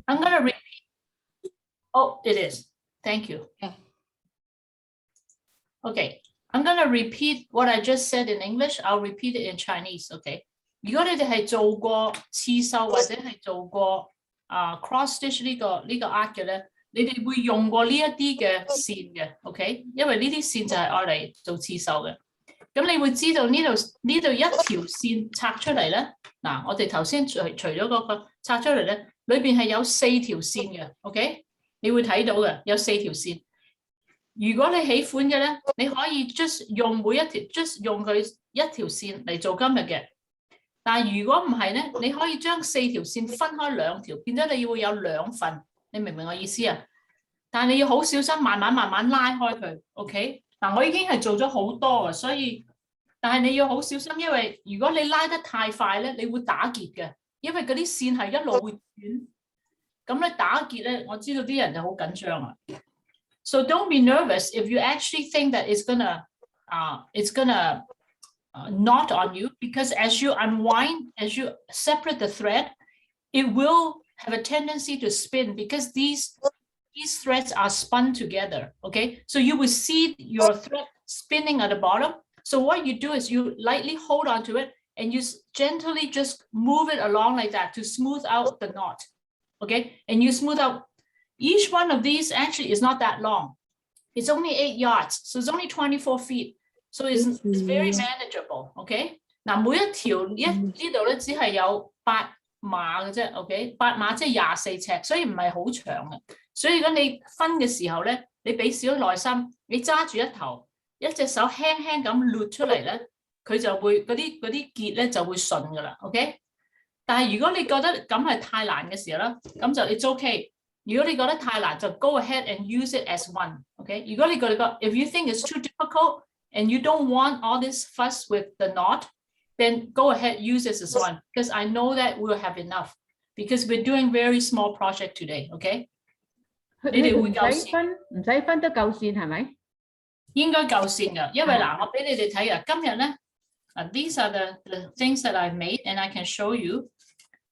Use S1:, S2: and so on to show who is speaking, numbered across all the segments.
S1: I'm gonna repeat. Oh, it is. Thank you. Okay, I'm gonna repeat what I just said in English. I'll repeat it in Chinese. Okay. 如果你哋係做過刺繡或者係做過cross stitch 呢個 art 嘅咧，你哋會用過呢一啲嘅線嘅 ，OK？ 因為呢啲線就係愛嚟做刺繡嘅。咁你會知道呢度一條線拆出嚟咧，嗱，我哋頭先除咗嗰個拆出嚟咧，裏邊係有4條線嘅 ，OK？ 你會睇到嘅有4條線。如果你喜歡嘅咧，你可以 just 用每一條 just 用佢一條線嚟做今日嘅。但係如果唔係咧，你可以將4條線分開2條，變咗你會有2份。你明唔明我意思啊？但係你要好小心，慢慢拉開佢 ，OK？ 嗱，我已經係做咗好多嘅，所以但係你要好小心，因為如果你拉得太快咧，你會打結嘅，因為嗰啲線係一路會轉。咁咧打結咧，我知道啲人就好緊張啊。So don't be nervous if you actually think that it's gonna knot on you, because as you unwind, as you separate the thread, it will have a tendency to spin because these threads are spun together. Okay, so you will see your thread spinning at the bottom. So what you do is you lightly hold onto it and you gently just move it along like that to smooth out the knot. Okay, and you smooth out. Each one of these actually is not that long. It's only 8 yards, so it's only 24 feet. So it's very manageable. Okay, 嗱，每一條呢度咧只係有8碼嘅啫。OK， 8碼即係24尺，所以唔係好長嘅。所以如果你分嘅時候咧，你俾少耐心，你揸住一隻手輕輕咁捋出嚟咧，佢就會嗰啲結咧就會順噶啦。OK， 但係如果你覺得咁係太難嘅時候咧，咁就 it's okay。如果你覺得太難，就 go ahead and use it as one。OK， 如果你覺得 if you think it's too difficult and you don't want all this fuss with the knot, then go ahead use it as one, because I know that we'll have enough because we're doing very small project today. OK， 你哋會夠線，
S2: 唔使分得夠線係咪？
S1: 應該夠線㗎，因為嗱，我俾你哋睇啊，今日咧these are the things that I made and I can show you。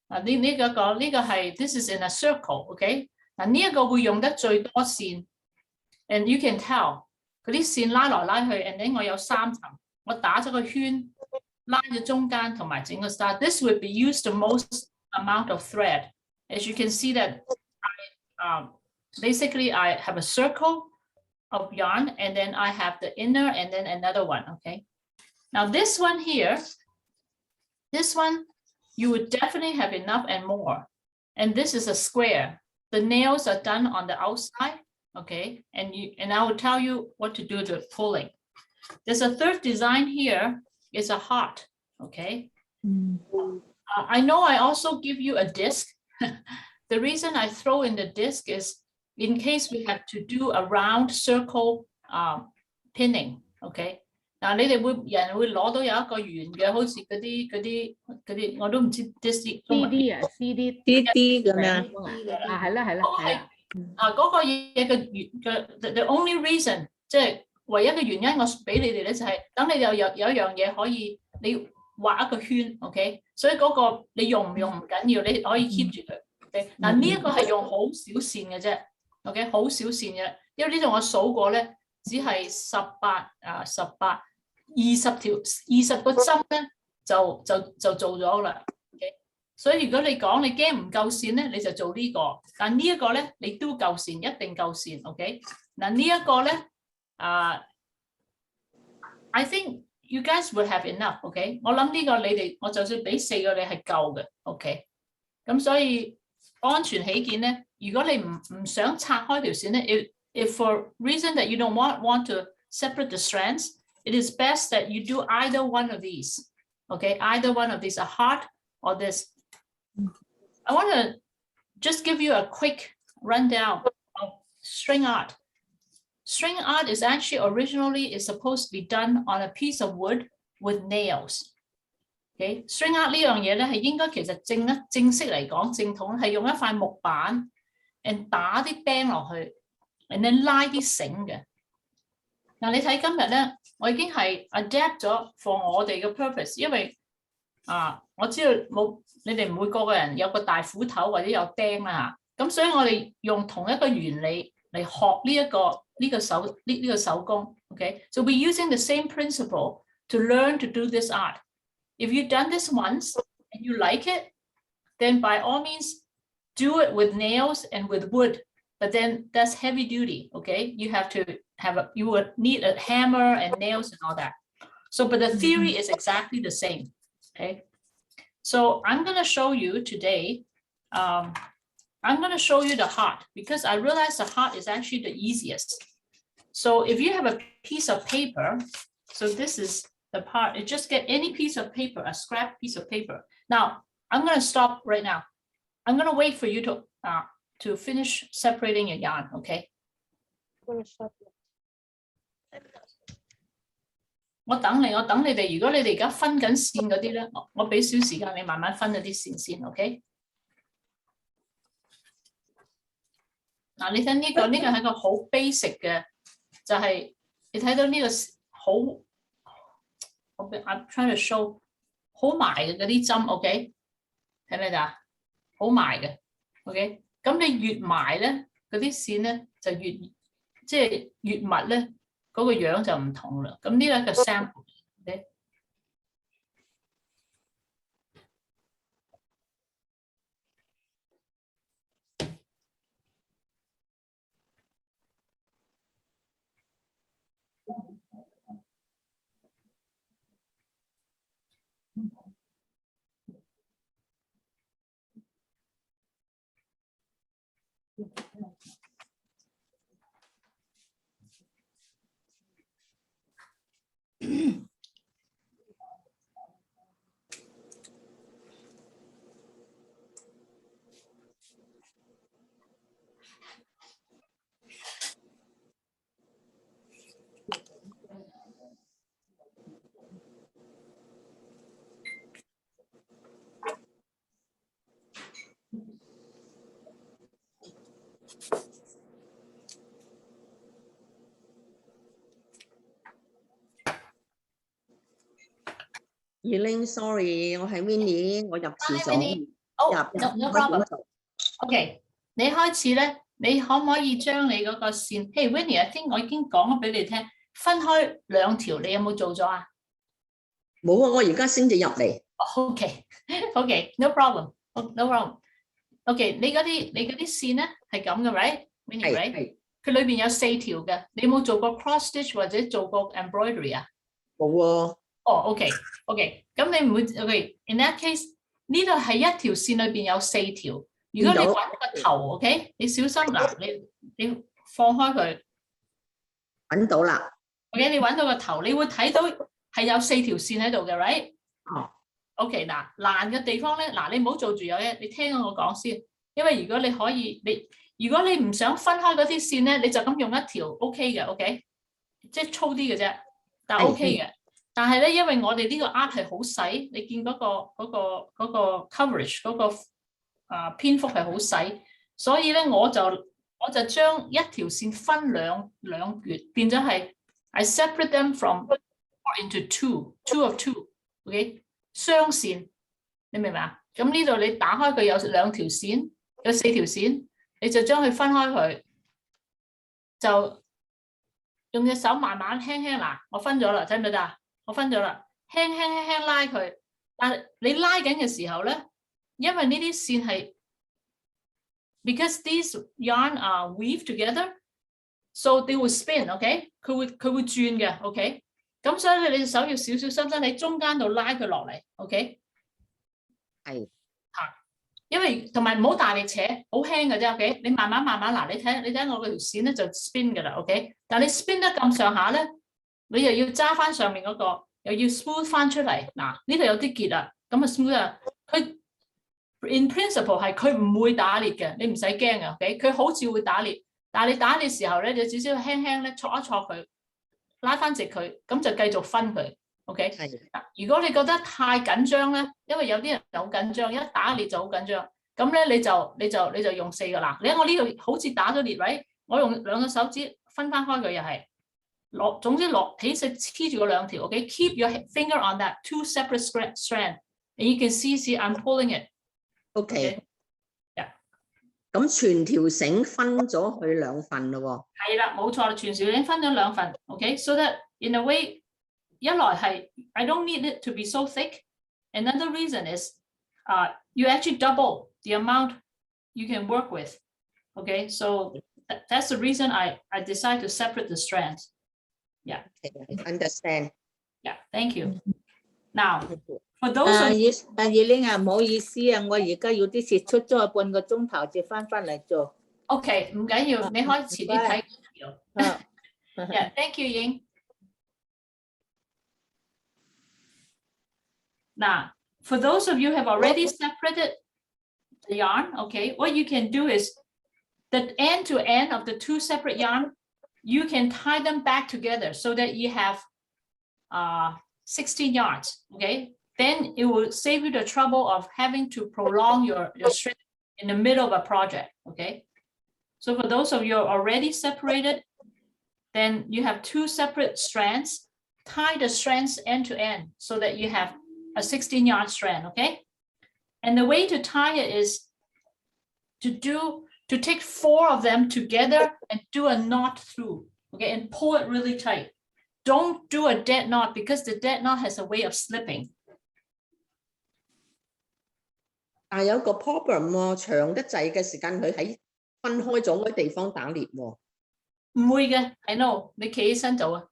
S1: 呢個係 this is in a circle。OK， 嗱呢一個會用得最多線 ，and you can tell 嗰啲線拉來拉去 ，and then 我有3層，我打咗個圈，拉咗中間同埋整個 star。This would be used the most amount of thread. As you can see that basically I have a circle of yarn and then I have the inner and then another one. Okay, now this one here, this one you would definitely have enough and more. And this is a square. The nails are done on the outside. Okay, and I will tell you what to do to pulling. There's a third design here. It's a heart. Okay, I know I also give you a disc. The reason I throw in the disc is in case we have to do a round circle pinning. Okay， 嗱你哋人會攞到有一個圓嘅，好似嗰啲我都唔知 CD
S2: 啊 CD
S3: 咁樣
S2: 係啦
S1: 嗰個嘢嘅the only reason 即係唯一嘅原因我俾你哋咧就係等你有一樣嘢可以你畫一個圈 ，OK， 所以嗰個你用唔用唔緊要，你可以 keep 住佢。OK， 嗱呢一個係用好少線嘅啫 ，OK， 好少線嘅，因為呢度我數過咧，只係18 20條20個針咧就做咗啦。OK， 所以如果你講你驚唔夠線咧，你就做呢個，但呢一個咧你都夠線，一定夠線。OK， 嗱呢一個咧I think you guys will have enough。OK， 我諗呢個你哋我就算俾4個你係夠嘅。OK， 咁所以安全起見咧，如果你唔想拆開條線咧 if for reason that you don't want to separate the strands, it is best that you do either one of these. Okay, either one of these, a heart or this. I want to just give you a quick rundown of string art. String art is actually originally is supposed to be done on a piece of wood with nails. Okay, string art 呢樣嘢咧係應該其實正式嚟講正統係用一塊木板 and 打啲釘落去 and then 拉啲繩嘅。嗱你睇今日咧，我已經係 adapt 咗 for 我哋嘅 purpose， 因為我知道冇你哋唔會個個人有個大斧頭或者有釘啦咁所以我哋用同一個原理嚟學呢個手工 ，OK？ So we're using the same principle to learn to do this art. If you've done this once and you like it, then by all means do it with nails and with wood. But then that's heavy duty, okay? You have to you would need a hammer and nails and all that. So, but the theory is exactly the same, okay? So I'm going to show you today, I'm going to show you the heart because I realize the heart is actually the easiest. So if you have a piece of paper, so this is the part, you just get any piece of paper, a scrap piece of paper. Now, I'm going to stop right now. I'm going to wait for you to finish separating your yarn, okay? 我等你哋，如果你哋而家分緊線嗰啲咧，我俾少時間你慢慢分嗰啲線先 ，OK？ 嗱，你睇呢個係一個好 basic 嘅，就係你睇到呢個好，I'm trying to show 好埋嘅嗰啲針 ，OK？ 睇咩㗎？好埋嘅 ，OK？ 咁你越埋咧，嗰啲線咧就越密咧。嗰個樣就唔同啦，咁呢個 sample，okay？
S3: Elaine, sorry， 我係 Winnie， 我入遲咗。
S1: No problem。OK， 你開始咧，你可唔可以將你嗰個線 ？Hey Winnie，I think 我已經講咗俾你聽，分開兩條，你有冇做咗啊？
S3: 冇啊，我而家先至入嚟。
S1: OK，no problem，no problem。OK， 你嗰啲線咧係咁嘅 ，right？Winnie right？佢裏邊有4條嘅，你有冇做過 cross stitch 或者做過 embroidery 啊？
S3: 冇喎。
S1: OK，咁你唔會 OK。In that case， 呢度係一條線裏邊有4條。如果你揾個頭 ，OK， 你小心嗱，你放開佢。
S3: 揾到啦。
S1: OK， 你揾到個頭，你會睇到係有4條線喺度嘅 ，right？
S3: 哦。
S1: OK， 嗱難嘅地方咧，嗱你唔好做住有嘢，你聽我講先。因為如果你可以，如果你唔想分開嗰啲線咧，你就咁用一條 OK 嘅 ，OK， 即係粗啲嘅啫，但 OK 嘅。但係咧，因為我哋呢個 art 係好細，你見嗰個 coverage 嗰個篇幅係好細，所以咧我就將一條線分兩橛，變咗係 I separate them from into two of two，OK， 雙線，你明唔明啊？咁呢度你打開佢有2條線，有4條線，你就將佢分開佢，就用隻手慢慢輕輕嗱，我分咗啦，睇唔睇得？我分咗啦，輕拉佢，但係你拉緊嘅時候咧，因為呢啲線係 because these yarn are weave together, so they will spin，OK？ 佢會轉嘅 ，OK？ 咁所以你隻手要小心喺中間度拉佢落嚟 ，OK？ 係嚇，因為同埋唔好大力扯，好輕嘅啫 ，OK？ 你慢慢嗱，你睇我嗰條線咧就 spin 㗎啦 ，OK？ 但係你 spin 得咁上下咧。你又要揸翻上面嗰個，又要 smooth 翻出嚟。嗱，呢度有啲結啦，咁啊 smooth 啊。佢 in principle 係佢唔會打裂嘅，你唔使驚嘅。OK， 佢好似會打裂，但係你打裂時候咧，你少少輕咧挫一挫佢，拉翻直佢，咁就繼續分佢。OK， 如果你覺得太緊張咧，因為有啲人好緊張，一打裂就好緊張，咁咧你就用4個啦。你睇我呢度好似打咗裂位，我用2個手指分翻開佢又係。總之起實黐住嗰2條 ，OK？ Keep your finger on that 2 separate strand, and you can see I'm pulling it.
S3: OK.
S1: Yeah.
S3: 咁全條繩分咗去兩份咯
S1: 係啦，冇錯，全條繩分咗兩份 ，OK，so that in a way，一來係 I don't need it to be so thick. Another reason is, you actually double the amount you can work with. Okay, so that's the reason I decide to separate the strands. Yeah.
S3: Understand.
S1: Yeah, thank you. Now, for those of you,
S4: Elaine啊，唔好意思啊，我而家有啲事出咗半個鐘頭至翻嚟做。
S1: okay，唔緊要，你可以遲啲睇。Yeah, thank you, Ying. Now, for those of you who have already separated the yarn, okay, what you can do is the end to end of the two separate yarn, you can tie them back together so that you have 16 yards, okay? Then it will save you the trouble of having to prolong your string in the middle of a project, okay? So for those of you who are already separated, then you have two separate strands, tie the strands end to end so that you have a 16-yard strand, okay? And the way to tie it is to take 4 of them together and do a knot through, okay, and pull it really tight. Don't do a dead knot because the dead knot has a way of slipping.
S3: 但係有個 problem 喎，長得滯嘅時間，佢喺分開咗嗰啲地方打裂喎。
S1: 唔會嘅 I know， 你企起身做啊。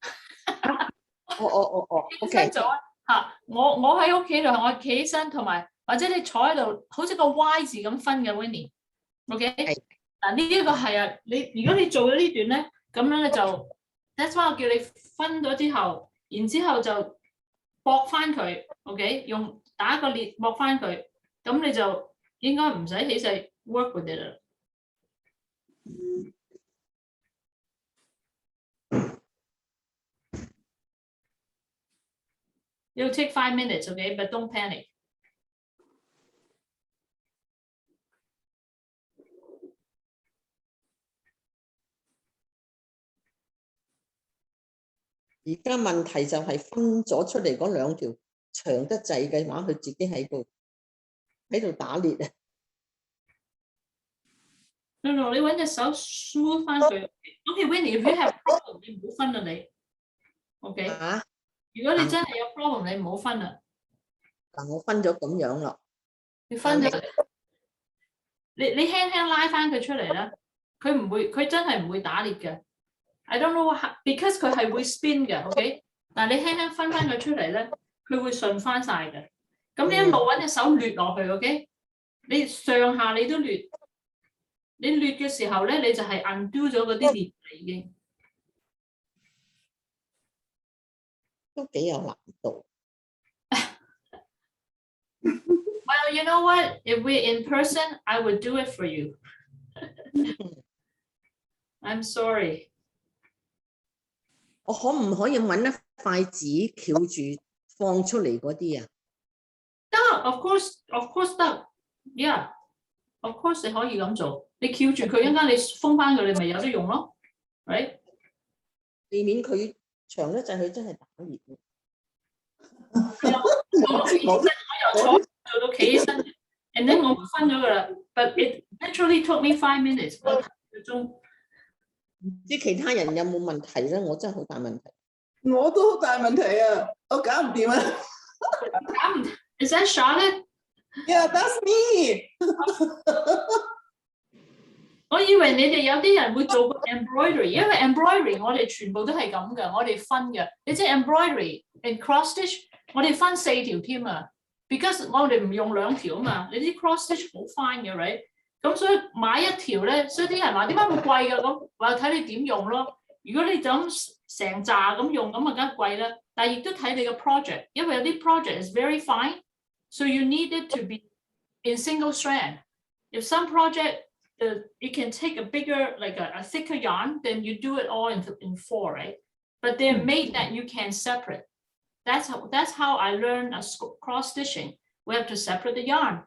S3: 哦，
S1: 企起身做啊嚇！我喺屋企度，我企起身，同埋或者你坐喺度，好似個 Y 字咁分嘅 Winnie。OK， 嗱呢一個係啊，如果你做咗呢段咧，咁樣咧就 ，that's why 我叫你分咗之後，然之後就駁翻佢 ，OK， 用打個裂駁翻佢，咁你就應該唔使起勢 work with it 啦。It'll take 5 minutes, okay, but don't panic.
S3: 而家問題就係分咗出嚟嗰兩條長得滯嘅話，佢自己喺度打裂啊！
S1: No， 你揾隻手 smooth 翻佢。Okay, Winnie, if you have problem， 你唔好分啦你。OK， 如果你真係有 problem， 你唔好分啦。
S3: 嗱，我分咗咁樣啦。
S1: 你分咗，你輕輕拉翻佢出嚟啦。佢真係唔會打裂嘅。I don't know how, because 佢係會 spin 嘅 ，OK？ 但係你輕輕分翻佢出嚟咧，佢會順翻晒嘅。咁你一路揾隻手掠落去 ，OK？ 你上下你都掠，你掠嘅時候咧，你就係 undo 咗嗰啲裂已經。
S3: 都幾有難度。
S1: Well, you know what? If we're in person, I would do it for you. I'm sorry.
S3: 我可唔可以揾一塊紙翹住放出嚟嗰啲啊？
S1: 得 ，of course 得 ，yeah， of course 你可以咁做。你翹住佢，一陣間你封翻佢，你咪有得用咯 ，right？
S3: 避免佢長得滯，佢真係打裂。
S1: 我由坐做到企起身 ，and then 我分咗噶啦。But it literally took me 5 minutes， 我睇個鐘。
S3: 唔知其他人有冇問題咧？我真係好大問題。
S5: 我都好大問題啊！我搞唔掂啊！
S1: 搞唔 ？Is that Charlotte？
S5: Yeah, that's me
S1: 我以為你哋有啲人會做個 embroidery， 因為 embroidery 我哋全部都係咁嘅，我哋分嘅。你知 embroidery and cross stitch， 我哋分4條添啊 ，because 我哋唔用2條啊嘛。你啲 cross stitch 好 fine 嘅 ，right？ 咁所以買一條咧，所以啲人話點解咁貴㗎？咁話睇你點用咯。如果你就咁成扎咁用，咁啊梗係貴啦。但係亦都睇你個 project， 因為有啲 project is very fine，so you need it to be in single strand. If some project it can take a bigger, like a thicker yarn, then you do it all in 4, right? But they're made that you can separate. That's how I learned cross stitching. We have to separate the yarn.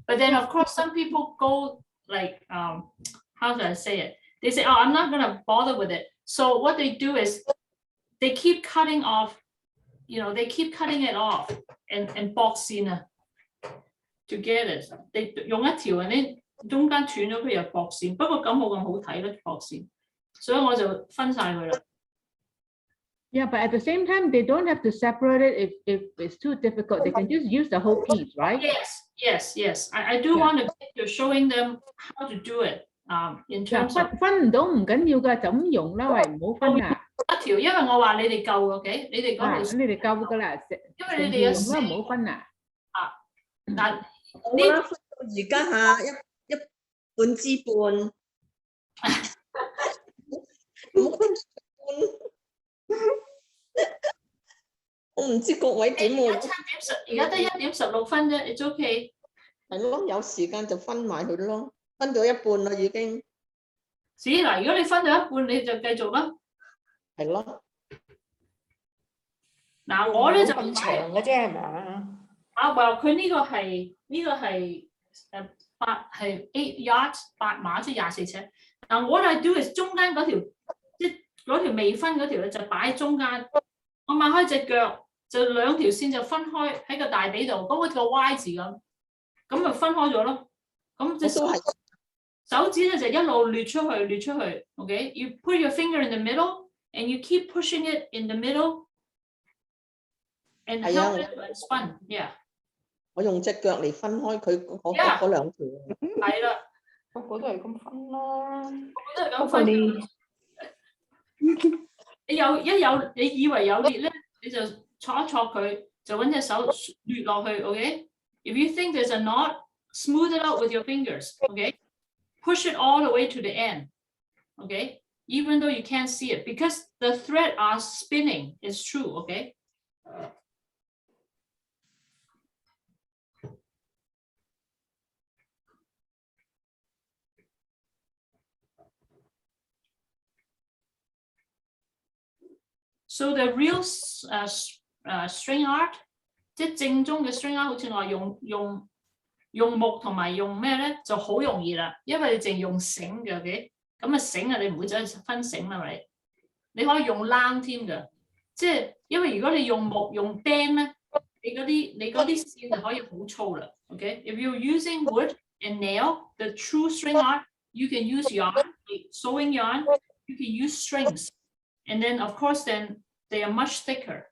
S1: But then of course some people go like how do I say it? They say, oh, I'm not gonna bother with it. So what they do is they keep cutting off, they keep cutting it off and boxing to get it. 你用一條，你中間斷咗佢又駁線，不過咁冇咁好睇啦駁線，所以我就分晒佢啦。
S2: Yeah, but at the same time, they don't have to separate it if it's too difficult. They can just use the whole piece, right?
S1: Yes. I do want to picture showing them how to do it. In terms of
S2: 分唔到唔緊要㗎，就咁用啦，喂，唔好分啊！
S1: 一條，因為我話你哋夠 ，OK？ 你哋嗰度，
S2: 你哋夠㗎啦，
S1: 因為你哋有
S2: 用啦，唔好分啊！
S1: 但
S3: 好啦，分到而家下一半之半，唔好分半。我唔知各位點喎。
S1: 而家得1.16分啫 ，it's OK。
S3: 係咯，有時間就分埋佢咯，分咗一半啦已經。
S1: 嗱，如果你分咗一半，你就繼續啦。
S3: 係咯。
S1: 嗱，我咧就
S6: 咁長嘅啫係嘛？
S1: 話佢呢個係8 yards 8碼即係24尺。嗱，what I do is 中間嗰條即嗰條未分嗰條咧就擺喺中間，我擘開隻腳就兩條線就分開喺個大髀度，咁好似個 Y 字咁咪分開咗咯。咁隻手指咧就一路掠出去 ，OK？You put your finger in the middle and you keep pushing it in the middle and help it to expand. Yeah.
S3: 我用隻腳嚟分開佢嗰兩條。
S1: 係啦，
S6: 個個都係咁分啦。
S1: 都係咁分。你以為有裂咧，你就戳一戳佢，就揾隻手掠落去 ，OK？If you think there's a knot, smooth it out with your fingers, OK？Push it all the way to the end, OK？Even though you can't see it, because the thread are spinning, it's true, OK？So the real string art， 即係正宗嘅 string art， 好似我話用木同埋用咩咧就好容易啦，因為你淨用繩嘅 ，OK？ 咁啊繩啊，你唔會走去分繩啦，咪？你可以用冷添㗎，即係因為如果你用木用釘咧，你嗰啲線就可以好粗啦 ，OK？If you're using wood and nail, the true string art, you can use yarn, sewing yarn, you can use strings. And then, of course, then they are much thicker.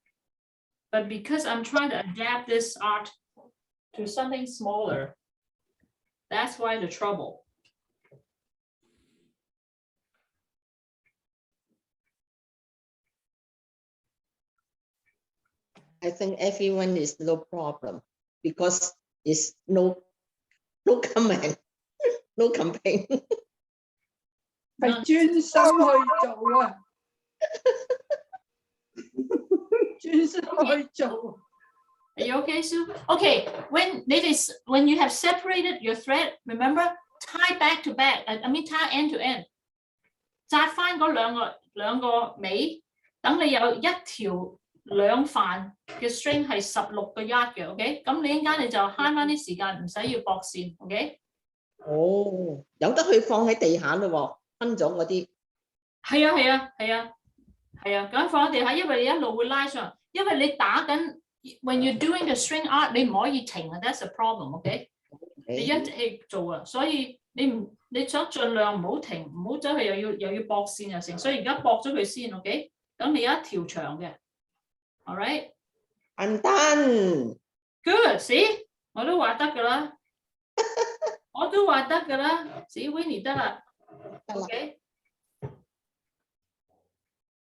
S1: But because I'm trying to adapt this art to something smaller, that's why the trouble.
S3: I think everyone is no problem because it's no comment, no campaign.
S6: 係專心去做啊！專心去做。
S1: Are you okay, Sue? Okay, when you have separated your thread, remember, tie back to back. I mean, tie end to end. 紮翻嗰兩個尾，等你有一條兩範嘅 string 係16個 yard 嘅 ，OK？ 咁你一陣間你就慳翻啲時間，唔使要駁線 ，OK？
S3: 哦，有得去放喺地下咯喎，分咗嗰啲。
S1: 係啊，咁放喺地下，因為你一路會拉上，因為你打緊 ，when you're doing the string art， 你唔可以停啊 ，that's a problem，OK？ 你一直去做啊，所以你想盡量唔好停，唔好走去又要駁線又成，所以而家駁咗佢先 ，OK？ 咁你有一條長嘅 ，all right？
S3: I'm done.
S1: Good， see？ 我都話得㗎啦，我都話得㗎啦，see Winnie 得啦 ，OK？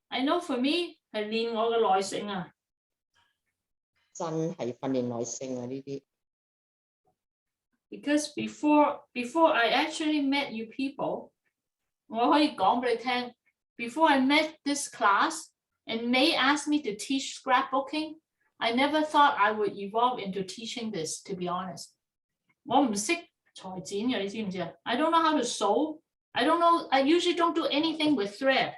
S1: I know for me 係練我嘅耐性啊，
S3: 真係訓練耐性啊呢啲。
S1: Because before I actually met you people， 我可以講俾你聽 ，before I met this class and May asked me to teach scrapbooking， I never thought I would evolve into teaching this. To be honest， 我唔識裁剪嘅，你知唔知啊 ？I don't know how to sew. I don't know. I usually don't do anything with thread.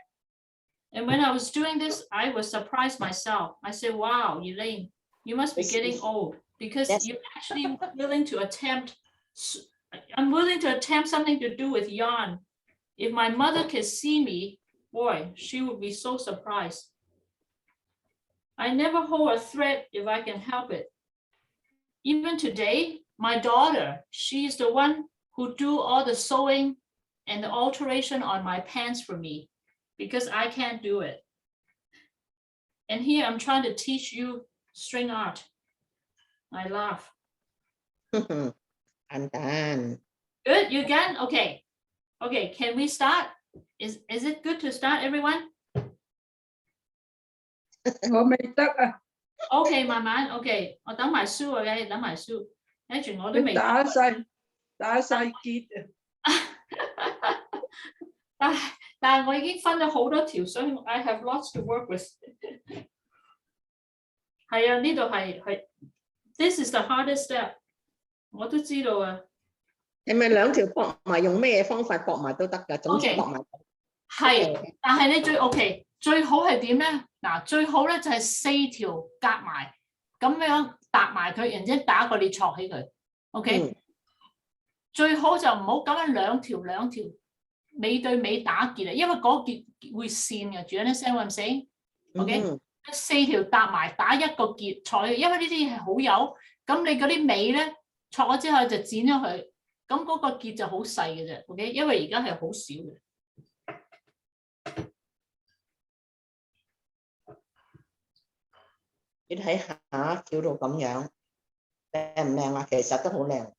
S1: And when I was doing this, I was surprised myself. I said, "Wow, Elaine, you must be getting old because you're actually willing to attempt. I'm willing to attempt something to do with yarn. If my mother could see me, boy, she would be so surprised. I never hold a thread if I can help it. Even today, my daughter, she's the one who do all the sewing and the alteration on my pants for me, because I can't do it. And here I'm trying to teach you string art. I laugh.
S3: I'm done.
S1: Good, you can? Okay. Okay, can we start? Is it good to start, everyone?
S6: 我未得啊，
S1: Okay, 慢慢 OK， 我等埋書 OK， 等埋書，跟住我都
S6: 你
S1: 未。
S6: 打晒結啊，
S1: 但係我已經分咗好多條，所以 I have lots to work with 係啊，呢度係 This is the hardest step， 我都知道啊。
S3: 係咪兩條駁埋？用咩方法駁埋都得㗎？總之
S1: OK
S3: 駁埋。
S1: 係，但係你最 OK 最好係點咧？嗱，最好咧就係4條夾埋，咁樣搭埋佢，然之後打個裂戳起佢。OK，最好就唔好咁樣兩條尾對尾打結啊，因為嗰結會線嘅。Do you understand what I'm saying? OK， 4條搭埋打一個結戳，因為呢啲嘢係好幼，咁你嗰啲尾咧戳咗之後就剪咗佢，咁嗰個結就好細嘅啫。OK， 因為而家係好少嘅。
S3: 你睇下跳到咁樣靚唔靚啊？其實都好靚，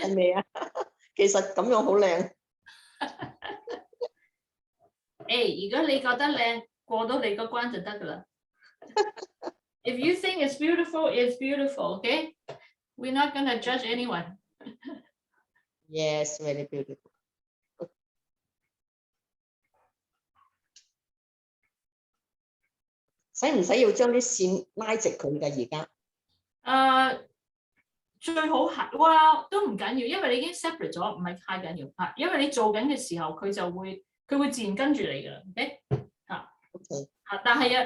S3: 係咪啊？其實咁樣好靚。
S1: 如果你覺得靚，過到你個關就得噶啦。If you think it's beautiful, it's beautiful. Okay, we're not gonna judge anyone.
S3: Yes, very beautiful. 使唔使要將啲線拉直佢㗎？而家
S1: 最好係哇都唔緊要，因為你已經 separate 咗，唔係太緊要嚇。因為你做緊嘅時候，佢會自然跟住你㗎啦。OK 嚇
S3: ，OK
S1: 嚇，但係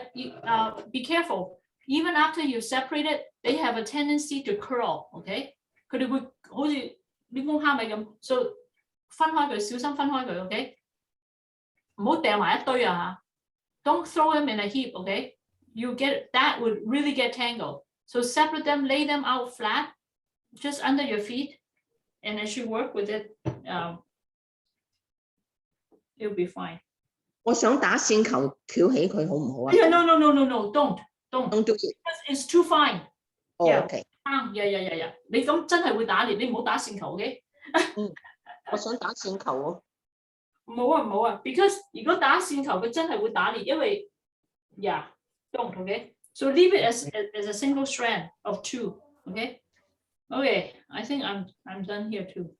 S1: 啊be careful. Even after you separate it, they have a tendency to curl. OK， 佢哋會好似啲公蝦米咁，所以分開佢，小心分開佢。OK， 唔好掟埋一堆啊嚇。Don't throw them in a heap. OK。You get that would really get tangled. So separate them, lay them out flat, just under your feet, and as you work with it, it'll be fine.
S3: 我想打線球翹起佢好唔好啊
S1: Yeah, no, don't.？Don't
S3: do it.
S1: It's too fine.
S3: 哦
S1: Yeah.
S3: ，OK。Yeah.
S1: 你咁真係會打裂，你唔好打線球嘅。
S3: 我想打線球喎。
S1: 冇啊 ，because 如果打線球，佢真係會打裂，因為 don't, okay? So leave it as a single strand of 2, okay? Okay, I think I'm done here too.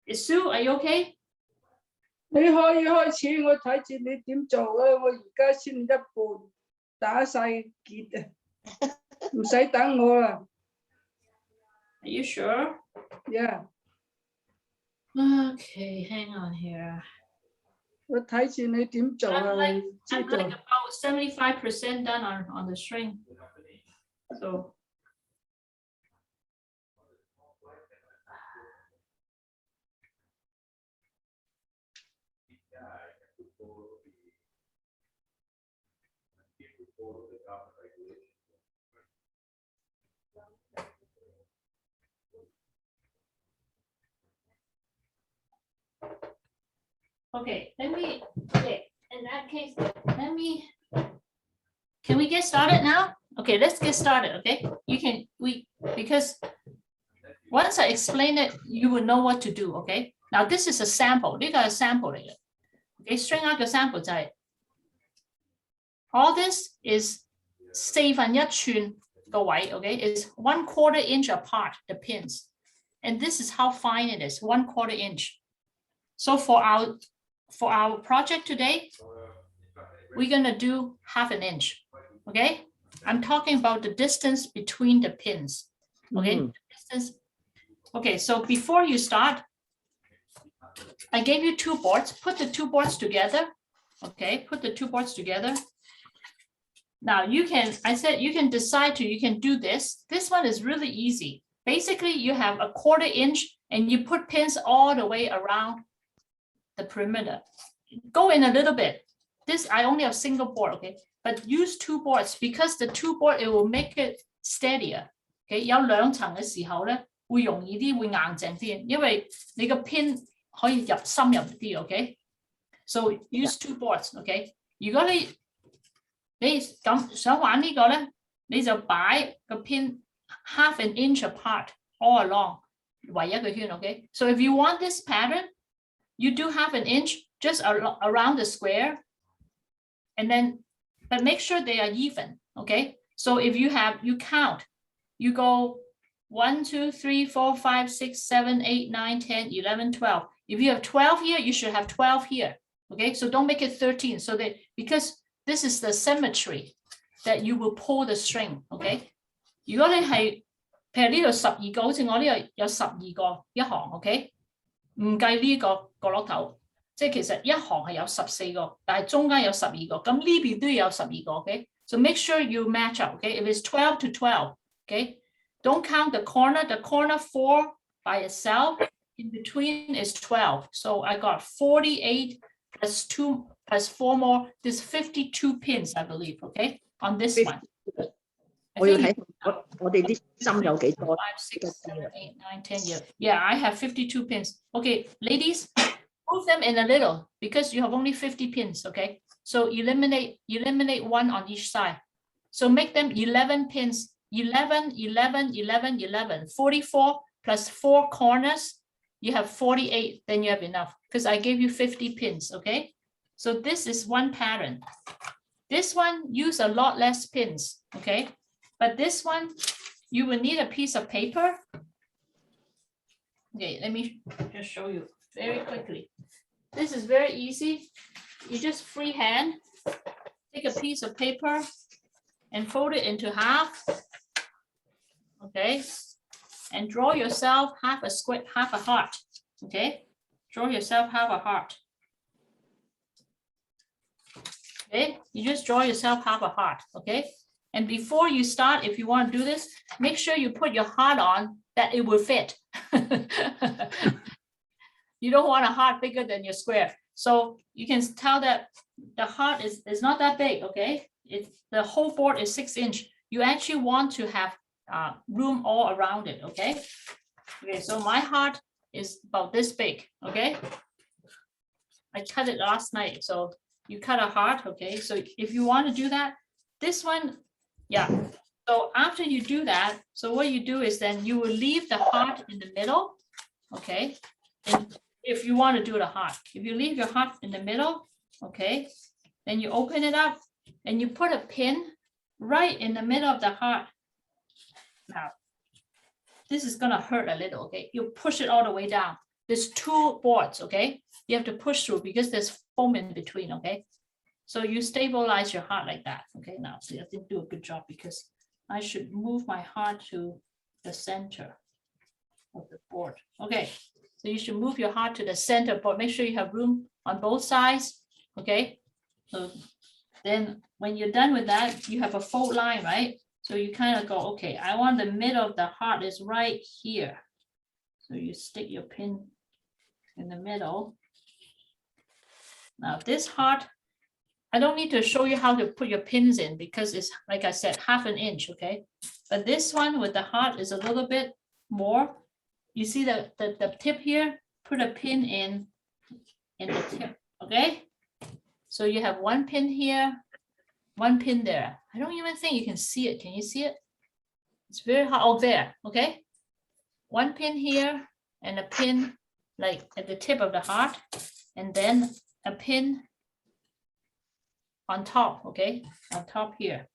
S1: Sue, are you okay?
S6: 你可以開始，我睇住你點做啦。我而家先一半，打晒結啊，唔使等我啦。
S1: Are you sure?
S6: Yeah，
S1: Okay, hang on here.
S6: 我睇住你點做啊，
S1: I'm
S6: 知
S1: like
S6: 道。
S1: about 75% done on the string. So okay, in that case, can we get started now? Okay, let's get started, okay? Because once I explain it, you will know what to do, okay? Now this is a sample, 呢個係 sample 嚟嘅 okay? String out 嘅 sample 就係 all this is 1/4寸個位 okay? Is 1/4 inch apart, the pins. And this is how fine it is, 1/4 inch. So for our project today, we're gonna do 1/2 inch, okay? I'm talking about the distance between the pins, okay? Distance. Okay, so before you start, I gave you 2 boards. Put the 2 boards together, okay? Put the 2 boards together. Now I said you can decide you can do this. This one is really easy. Basically, you have 1/4 inch and you put pins all the way around the perimeter. Go in a little bit. This I only have single board, okay? But use 2 boards because the 2 board, it will make it steadier。Okay， 有兩層嘅時候咧，會容易啲，會硬淨啲，因為你個 pin 可以入深入啲。OK，so use 2 boards。OK， 如果你咁想玩呢個咧，你就擺個 pin half an inch apart all along， 圍一個圈。OK，so if you want this pattern, you do half an inch just around the square, and then but make sure they are even. Okay，so if you count, you go 1, 2, 3, 4, 5, 6, 7, 8, 9, 10, 11, 12. If you have 12 here, you should have 12 here. Okay, so don't make it 13. So that because this is the symmetry that you will pull the string. Okay， 如果你係譬如呢度12個，好似我呢度有12個一行。OK， 唔計呢個角落頭，即係其實一行係有14個，但係中間有12個，咁呢邊都有12個。OK，so make sure you match up. Okay，if it's 12 to 12. Okay, don't count the corner. The corner 4 by itself. In between is 12. So I got 48 plus 2 plus 4 more. There's 52 pins, I believe. Okay, on this one.
S3: 我要睇我哋啲針有幾多。
S1: 5, 6, 7, 8, 9, 10. Yeah, I have 52 pins. Okay, ladies, move them in a little because you have only 50 pins. Okay, so eliminate 1 on each side. So make them 11 pins. 11, 11, 11, 11. 44 plus 4 corners. You have 48. Then you have enough because I gave you 50 pins. Okay, so this is one pattern. This one use a lot less pins. Okay, but this one you will need a piece of paper. Okay, let me just show you very quickly. This is very easy. You just freehand take a piece of paper and fold it into half. Okay, and draw yourself half a square, half a heart. Okay, draw yourself half a heart. Okay, you just draw yourself half a heart. Okay, and before you start, if you want to do this, make sure you put your heart on that it will fit. You don't want a heart bigger than your square. So you can tell that the heart is not that big. Okay, the whole board is 6 inch. You actually want to have room all around it. Okay, so my heart is about this big. Okay, I cut it last night. So you cut a heart. Okay, so if you want to do that, this one, yeah. So after you do that, so what you do is then you will leave the heart in the middle. Okay, and if you want to do the heart, if you leave your heart in the middle, okay, then you open it up and you put a pin right in the middle of the heart. Now, this is gonna hurt a little. Okay, you push it all the way down. There's 2 boards. Okay, you have to push through because there's foam in between. Okay, so you stabilize your heart like that. Okay, now see, I didn't do a good job because I should move my heart to the center of the board. Okay, so you should move your heart to the center board. Make sure you have room on both sides. Okay, so then when you're done with that, you have a fold line, right? So you kind of go, okay, I want the middle of the heart is right here. So you stick your pin in the middle. Now this heart, I don't need to show you how to put your pins in because it's, like I said, half an inch. Okay, but this one with the heart is a little bit more. You see the tip here, put a pin in the tip. Okay, so you have 1 pin here, 1 pin there. I don't even think you can see it. Can you see it? It's very hard. Oh, there. Okay, 1 pin here and a pin like at the tip of the heart, and then a pin on top. Okay, on top here.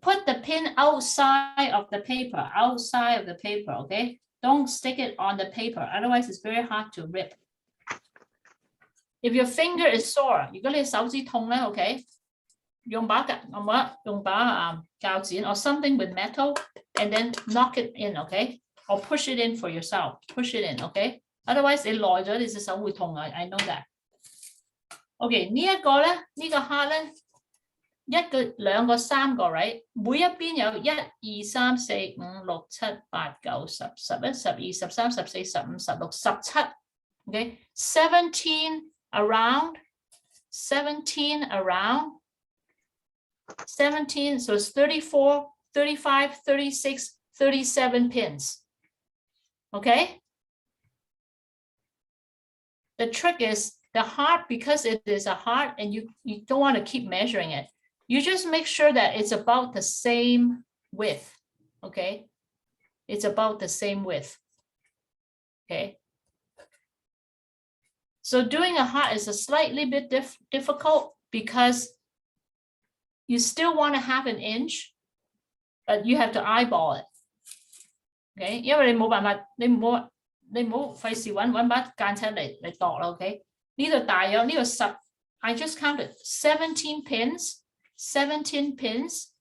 S1: Put the pin outside of the paper. Outside of the paper. Okay, don't stick it on the paper. Otherwise, it's very hard to rip. If your finger is sore, 如果你手指痛咧 ，OK， 用把鉸剪 or something with metal, and then knock it in, okay, or push it in for yourself. Push it in, okay. Otherwise, 你耐咗你隻手會痛啊 I know that. OK， 呢一個咧，呢個黑咧，1個、2個、3個 ，right？ 每一邊有1、2、3、4、5、6、7、8、9、10、11、12、13、14、15、16、17。OK， 17 around, 17 around, 17. So it's 34, 35, 36, 37 pins. Okay? The trick is the heart, because it is a heart and you don't want to keep measuring it. You just make sure that it's about the same width. Okay? It's about the same width. Okay? So doing a heart is a slightly bit difficult because you still want to have an inch, but you have to eyeball it. Okay? 因為你冇辦法，你唔好費事揾把間尺嚟度啦。OK？ 呢度大約呢個10 I just counted 17 pins, 17 pins,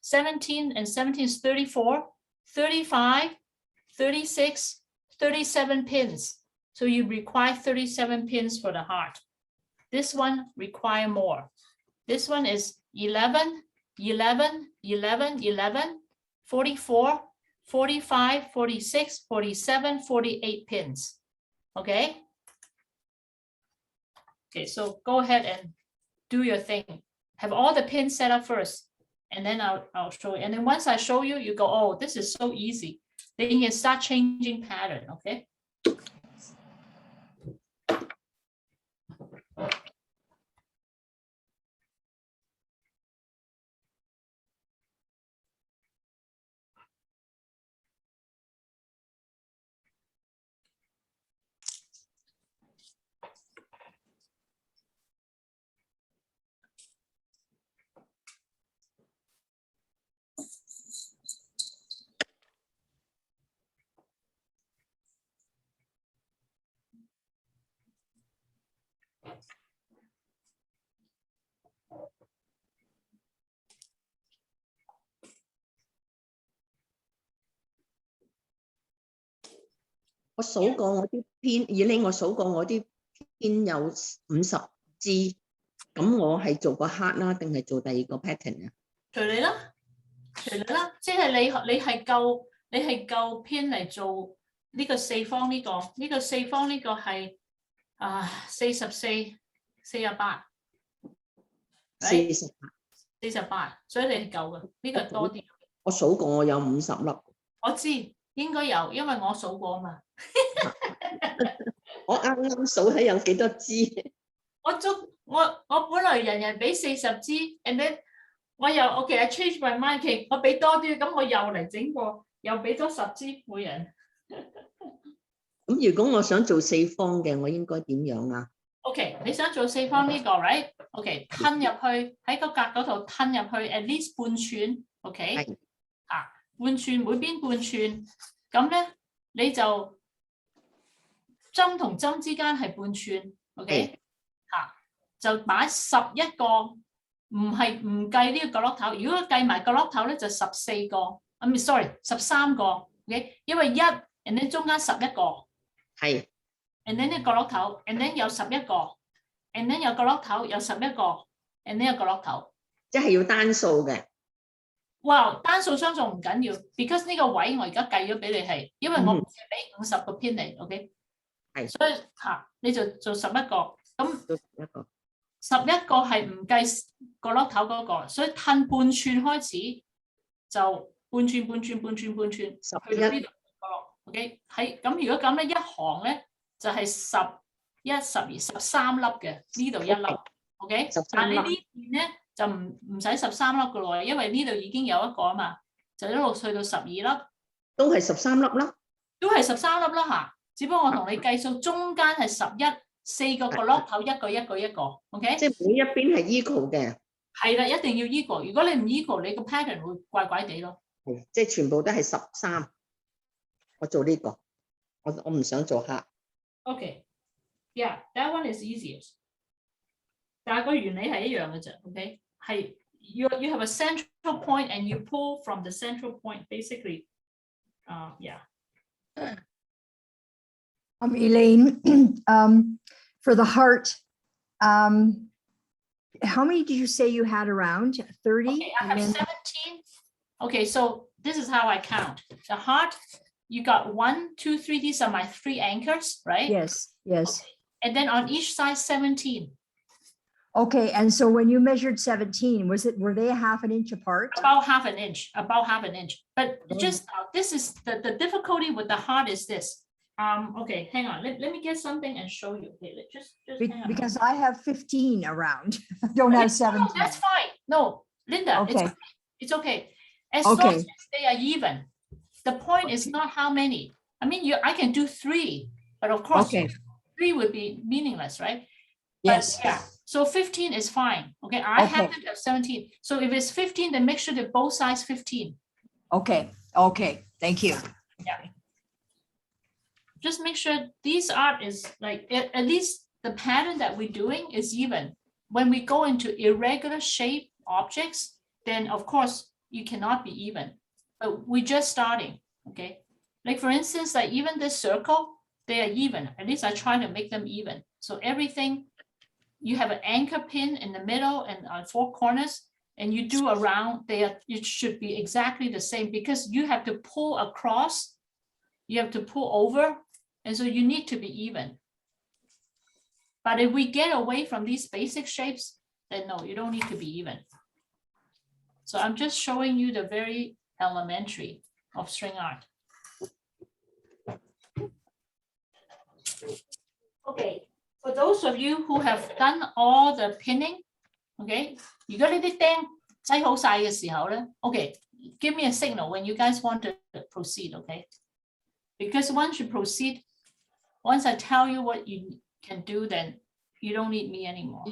S1: 17 and 17 is 34, 35, 36, 37 pins. So you require 37 pins for the heart. This one require more. This one is 11, 11, 11, 11, 44, 45, 46, 47, 48 pins. Okay? Okay, so go ahead and do your thing. Have all the pins set up first, and then I'll show you. And then once I show you, you go, oh, this is so easy. Then you can start changing pattern, okay?
S3: 我數過我啲編，以你我數過我啲編有50支，咁我係做個 heart 啦，定係做第二個 pattern 啊？
S1: 隨你啦，隨你啦，即係你係夠編嚟做呢個四方呢個，呢個四方呢個係44、48。48，所以你係夠嘅，呢個多啲。
S3: 我數過我有50粒。
S1: 我知應該有，因為我數過嘛。
S3: 我啱啱數睇有幾多支。
S1: 我本來人人俾40支 ，and then 我又 OK，I change my mind， 我俾多啲，咁我又嚟整過，又俾多10支每人。
S3: 咁如果我想做四方嘅，我應該點樣啊
S1: ？OK， 你想做四方呢個 ，right？OK， 吞入去喺個格嗰度吞入去 ，at least 半寸 ，OK？ 啊，半寸每邊半寸，咁咧你就針同針之間係半寸 ，OK？ 嚇，就擺11個，唔計呢個角落頭。如果計埋角落頭咧，就14個。I mean sorry， 13個 ，OK？ 因為1，and then 中間11個。
S3: 係。
S1: and then 呢個角落頭 ，and then 有11個 ，and then 有角落頭有11個 ，and then 有角落頭。
S3: 即係要單數嘅。
S1: 哇，單數雙數唔緊要 ，because 呢個位我而家計咗俾你係，因為我唔係俾50個 pin 嚟 ，OK？ 係，所以嚇你就做11個，咁11個係唔計角落頭嗰個，所以褪半寸開始就半寸，去到呢度角落 ，OK？ 係咁，如果咁咧一行咧就係11、12、13粒嘅，呢度1粒 ，OK？ 但係你呢邊咧？就唔使13粒嘅咯，因為呢度已經有一個啊嘛，就一路去到12粒，
S3: 都係13粒啦，
S1: 都係13粒啦嚇。只不過我同你計數，中間係11， 4個角落頭一個 ，OK？
S3: 即係每一邊係 equal 嘅。
S1: 係啦，一定要 equal。如果你唔 equal， 你個 pattern 會怪怪地咯。
S3: 即係全部都係13。我做呢個，我唔想做黑。
S1: OK，yeah，that one is easiest。但係個原理係一樣嘅啫 ，OK？ 係 you have a central point and you pull from the central point basically. Yeah.
S7: Elaine, for the heart, how many did you say you had around? 30?
S1: Okay, I have 17. Okay, so this is how I count. The heart, you got 1, 2, 3. These are my 3 anchors, right?
S7: Yes.
S1: Okay. And then on each side, 17.
S7: Okay, and so when you measured 17, were they a half an inch apart?
S1: About half an inch, about half an inch. But just this is the difficulty with the heart is this. Okay, hang on. Let me get something and show you. Okay, just hang on.
S7: Because I have 15 around. I don't have
S1: No,
S7: 17.
S1: that's fine. No, Linda,
S7: Okay.
S1: it's okay. As long
S7: Okay.
S1: as they are even. The point is not how many. I mean, I can do 3, but of course,
S7: Okay.
S1: 3 would be meaningless, right?
S7: Yes.
S1: But yeah, so 15 is fine. Okay, I
S7: Okay.
S1: happen to have 17. So if it's 15, then make sure that both sides 15.
S7: Okay. Okay. Thank you.
S1: Just make sure these art is like, at least the pattern that we're doing is even. When we go into irregular shape objects, then of course you cannot be even. But we're just starting, okay? Like for instance, like even this circle, they are even. At least I try to make them even. So everything, you have an anchor pin in the middle and on 4 corners, and you do around there, it should be exactly the same because you have to pull across, you have to pull over, and so you need to be even. But if we get away from these basic shapes, then no, you don't need to be even. So I'm just showing you the very elementary of string art. Okay, for those of you who have done all the pinning, okay, 如果呢啲釘擠好晒嘅時候咧 okay, give me a signal when you guys want to proceed, okay? Because once you proceed, once I tell you what you can do, then you don't need me anymore.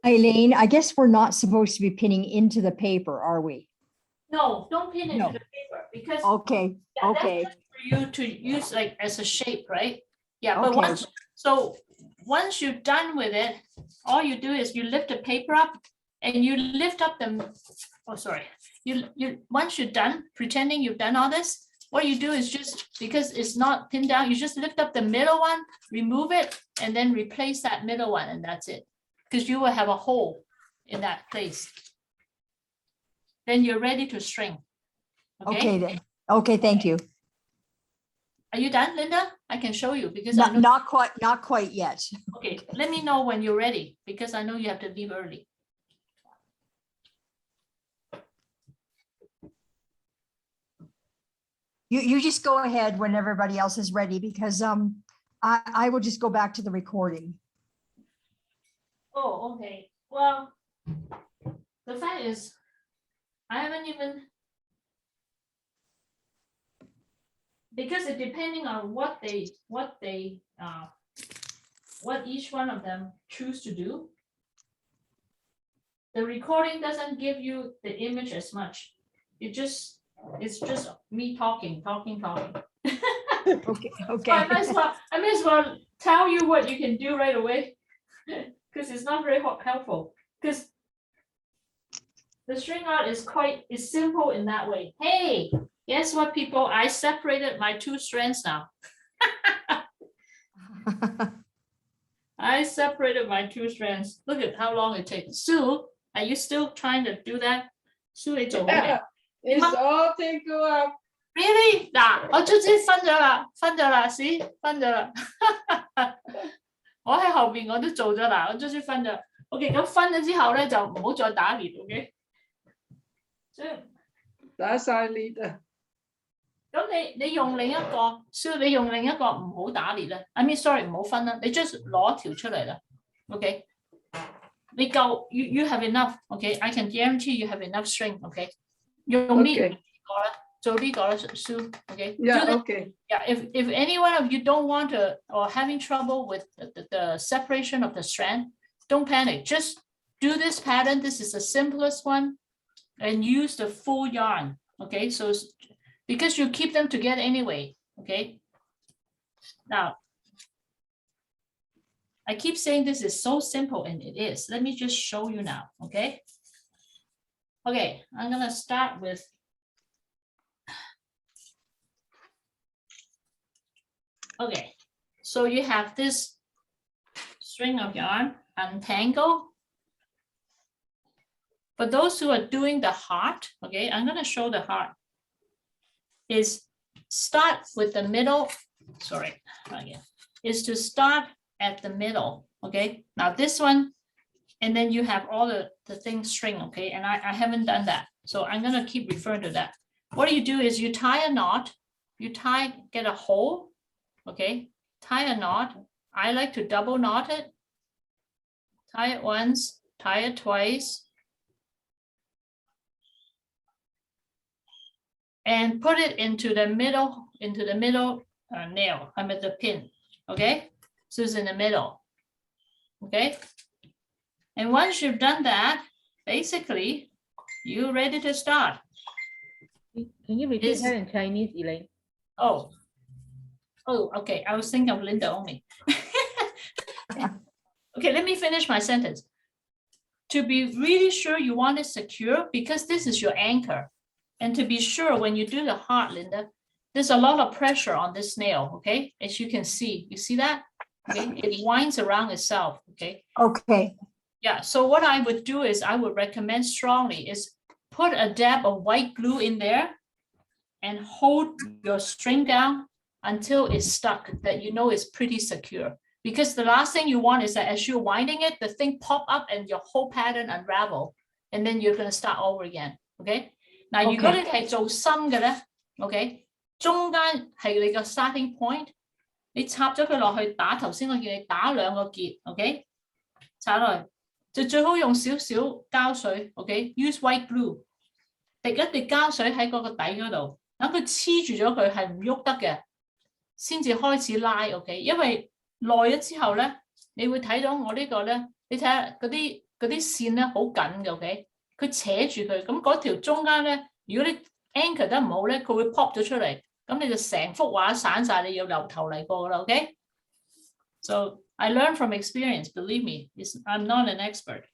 S7: Elaine, I guess we're not supposed to be pinning into the paper, are we?
S1: No, don't pin into
S7: No.
S1: the paper because
S7: Okay.
S1: yeah, that's
S7: Okay.
S1: just for you to use like as a shape, right? Yeah, but
S7: Okay.
S1: once you're done with it, all you do is you lift the paper up and you lift up the, oh, sorry. Once you're done, pretending you've done all this, what you do is just, because it's not pinned down, you just lift up the middle one, remove it, and then replace that middle one, and that's it. Because you will have a hole in that place. Then you're ready to string.
S7: Okay then. Okay, thank you.
S1: Are you done, Linda? I can show you because I know.
S7: Not quite yet.
S1: Okay, let me know when you're ready because I know you have to leave early.
S7: You just go ahead when everybody else is ready because I will just go back to the recording.
S1: Oh, okay. Well, the fact is, I haven't even, because it depending on what each one of them choose to do. The recording doesn't give you the image as much. It's just me talking.
S7: Okay.
S1: So I might as well tell you what you can do right away. Because it's not very helpful. Because the string art is simple in that way. Hey, Guess what, people? I separated my 2 strands now. I separated my 2 strands. Look at how long it takes. Sue, are you still trying to do that? Sue, 你做好未？
S6: It's all take up.
S1: Really? 嗱，我卒之分咗啦，see， 分咗啦。我喺後邊我都做咗啦，我卒之分咗。OK， 咁分咗之後咧就唔好再打裂 ，OK？ 所以
S6: 打晒裂啊！
S1: 咁你用另一個，所以你用另一個唔好打裂啦。I mean sorry 唔好分啦，你 just 攞一條出嚟啦。OK， 你夠 you have enough。OK，I can guarantee you have enough string。OK， 用呢個啦，做呢個啦，Sue。OK，
S6: Yeah, okay.
S1: Yeah, if any one of you don't want to or having trouble with the separation of the strand, don't panic. Just do this pattern. This is the simplest one, and use the full yarn. Okay, so because you keep them together anyway. Okay. Now, I keep saying this is so simple, and it is. Let me just show you now. Okay. Okay, I'm gonna start with. Okay, so you have this string of yarn, untangle. For those who are doing the heart, okay, I'm gonna show the heart. Is start with the middle, sorry, again, is to start at the middle, okay? Now this one, and then you have all the things string, okay? And I haven't done that, so I'm gonna keep referring to that. What you do is you tie a knot, get a hole, okay? Tie a knot. I like to double knot it. Tie it once, tie it twice. And put it into the middle nail. I'm at the pin, okay? So it's in the middle, okay? And once you've done that, basically, you're ready to start.
S2: Can you repeat that in Chinese, Elaine?
S1: Oh, okay. I was thinking of Linda only. Okay, let me finish my sentence. To be really sure you want it secure, because this is your anchor. And to be sure, when you do the heart, Linda, there's a lot of pressure on this nail, okay? As you can see, you see that? Okay, it winds around itself, okay?
S7: Okay.
S1: Yeah, so what I would do is I would recommend strongly is put a dab of white glue in there and hold your string down until it's stuck, that you know it's pretty secure. Because the last thing you want is that as you're winding it, the thing pop up and your whole pattern unravel, and then you're gonna start over again, okay? Now,如果你係做深嘅咧 ，OK， 中間係你個 starting point， 你插咗佢落去打頭先，我叫你打2個結 ，OK， 插落去，就最好用少少膠水 ，OK，use white glue， 滴一滴膠水喺嗰個底嗰度，等佢黐住咗佢係唔喐得嘅，先至開始拉 ，OK， 因為耐咗之後咧，你會睇到我呢個咧，你睇下嗰啲線咧好緊嘅 ，OK。佢扯住佢，咁嗰條中間咧，如果你 anchor 得唔好咧，佢會 pop 咗出嚟，咁你就成幅畫散晒，你要由頭嚟過啦 ，OK？ So I learned from experience, believe me, I'm not an expert.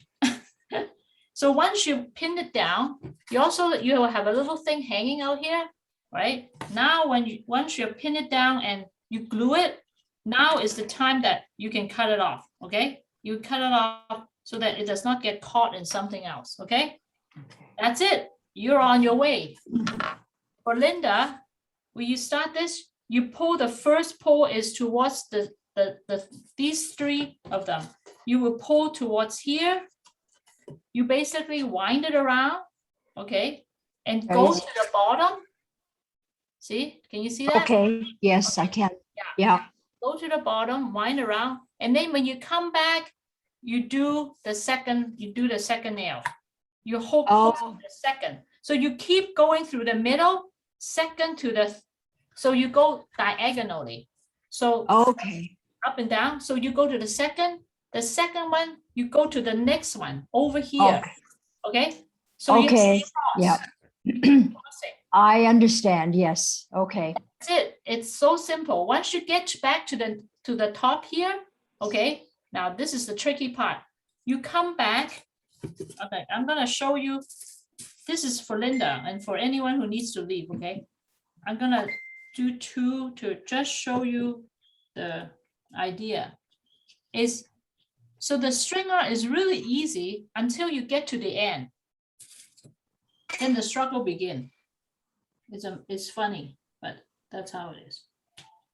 S1: So once you pin it down, you will have a little thing hanging out here, right? Now once you pin it down and you glue it, now is the time that you can cut it off, okay? You cut it off so that it does not get caught in something else, okay? That's it. You're on your way. For Linda, when you start this, you pull, the first pull is towards these 3 of them. You will pull towards here. You basically wind it around, okay? And go to the bottom. See, can you see that?
S7: Okay, yes, I can. Yeah.
S1: Go to the bottom, wind around. And then when you come back, you do the second nail. You hook the second. So you keep going through the middle, second to the, so you go diagonally. So
S7: Okay.
S1: up and down. So you go to the second one, you go to the next one over here. Okay. So
S7: Okay.
S1: you
S7: Yeah. I understand. Yes. Okay.
S1: That's it. It's so simple. Once you get back to the top here, okay. Now this is the tricky part. You come back. Okay, I'm gonna show you. This is for Linda and for anyone who needs to leave. Okay. I'm gonna do 2 to just show you the idea. So the stringer is really easy until you get to the end. Then the struggle begins. It's funny, but that's how it is.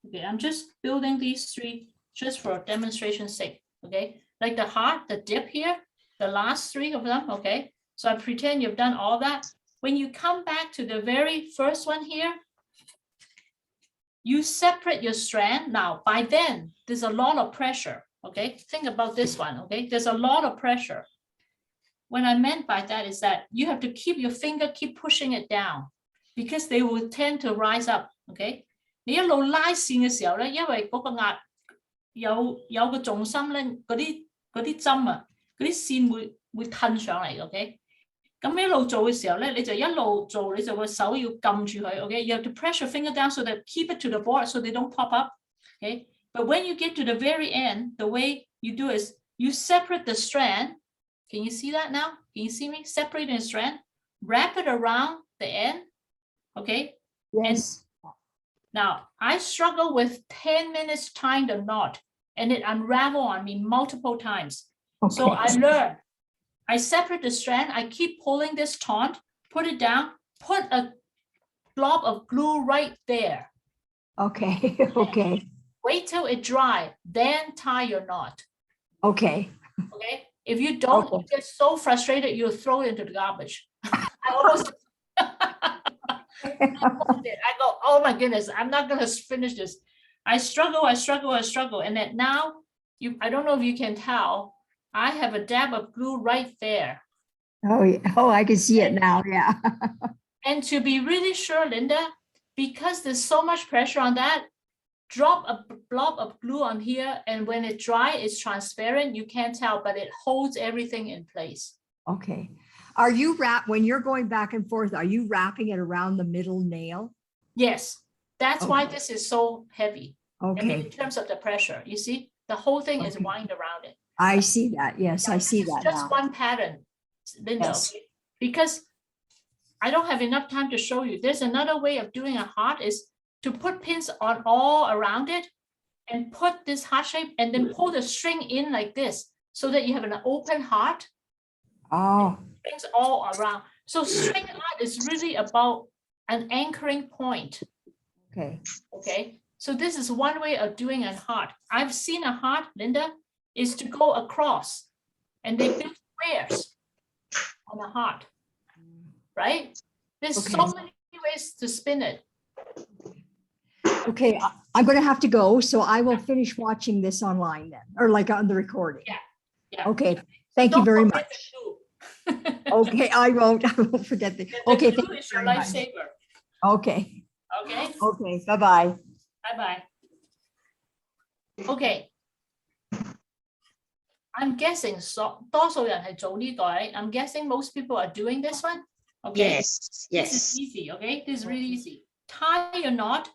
S1: Okay, I'm just building these 3 just for demonstration's sake. Okay, like the heart, the dip here, the last 3 of them. Okay, so I pretend you've done all that. When you come back to the very first one here, you separate your strand. Now, by then, there's a lot of pressure. Okay, think about this one. Okay, there's a lot of pressure. What I meant by that is that you have to keep your finger, keep pushing it down, because they will tend to rise up. Okay， 你一路拉線嘅時候咧，因為嗰個壓有個重心咧，嗰啲針啊，嗰啲線會褪上嚟。OK， 咁一路做嘅時候咧，你就一路做，你就個手要撳住佢。OK，you have to press your finger down so that keep it to the board so they don't pop up. Okay, but when you get to the very end, the way you do is you separate the strand. Can you see that now? Can you see me separating the strand? Wrap it around the end. Okay.
S7: Yes.
S1: And now I struggle with 10 minutes tying the knot, and it unraveled on me multiple times.
S7: Okay.
S1: So I learned. I separate the strand. I keep pulling this taut, put it down, put a blob of glue right there.
S7: Okay. Okay.
S1: Wait till it dry, then tie your knot.
S7: Okay.
S1: Okay. If you don't,
S7: Okay.
S1: you get so frustrated, you'll throw it into the garbage. I almost I go, oh my goodness, I'm not gonna finish this. I struggle, and then now I don't know if you can tell, I have a dab of glue right there.
S7: Oh, yeah. Oh, I can see it now. Yeah.
S1: And to be really sure, Linda, because there's so much pressure on that, drop a blob of glue on here, and when it dry, it's transparent. You can't tell, but it holds everything in place.
S7: Okay. Are you when you're going back and forth, are you wrapping it around the middle nail?
S1: Yes, that's why
S7: Okay.
S1: this is so heavy. I mean, in
S7: Okay.
S1: terms of the pressure, you see, the whole thing is
S7: Okay.
S1: wound around it.
S7: I see that. Yes,
S1: Now,
S7: I
S1: this
S7: see
S1: is
S7: that
S1: just
S7: now.
S1: one pattern, Linda,
S7: Yes.
S1: okay? Because I don't have enough time to show you. There's another way of doing a heart is to put pins on all around it and put this heart shape and then pull the string in like this so that you have an open heart,
S7: Oh,
S1: things all around. So string art is really about an anchoring point.
S7: okay.
S1: Okay, so this is one way of doing a heart. I've seen a heart, Linda, is to go across and they build squares on a heart, right? There's so
S7: Okay.
S1: many ways to spin it.
S7: Okay, I'm going to have to go, so I will finish watching this online then, or like on the recording.
S1: Yeah, yeah.
S7: Okay, thank you
S1: Don't
S7: very
S1: forget
S7: much.
S1: the glue.
S7: Okay, I won't forget the,
S1: The
S7: okay,
S1: glue
S7: thank you
S1: is your
S7: very much.
S1: lifesaver.
S7: Okay,
S1: Okay,
S7: okay, bye-bye.
S1: bye-bye. Okay. I'm guessing 多數人係做呢個, right? I'm guessing most people are doing this one. Okay.
S3: Yes,
S1: This is
S3: yes.
S1: easy, okay? This is really easy. Tie your knot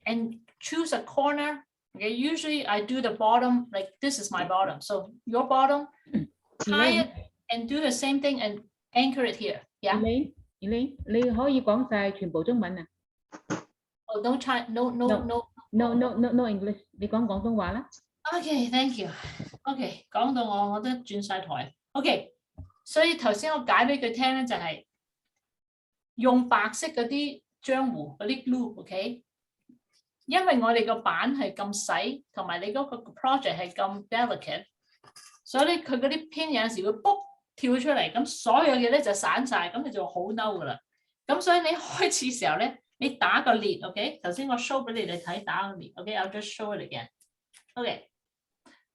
S1: and choose a corner. Okay, usually I do the bottom, like this is my bottom. So your bottom, tie it and do the same thing and anchor it here. Yeah.
S2: Elaine, 你可以講晒全部中文啊
S1: Oh, don't try. No.？No
S2: English，你講廣東話啦。
S1: Okay, thank you. Okay, 講到我都轉晒台。Okay， 所以頭先我解俾佢聽咧，就係用白色嗰啲漿糊嗰啲 glue，OK？ 因為我哋個板係咁細，同埋你嗰個 project 係咁 delicate， 所以咧佢嗰啲 pin 有陣時會卜跳出嚟，咁所有嘢咧就散晒，咁你就好嬲噶啦。咁所以你開始時候咧，你打個裂 ，OK？ 頭先我 show 俾你哋睇打個裂 ，OK？I'll just show it again。OK。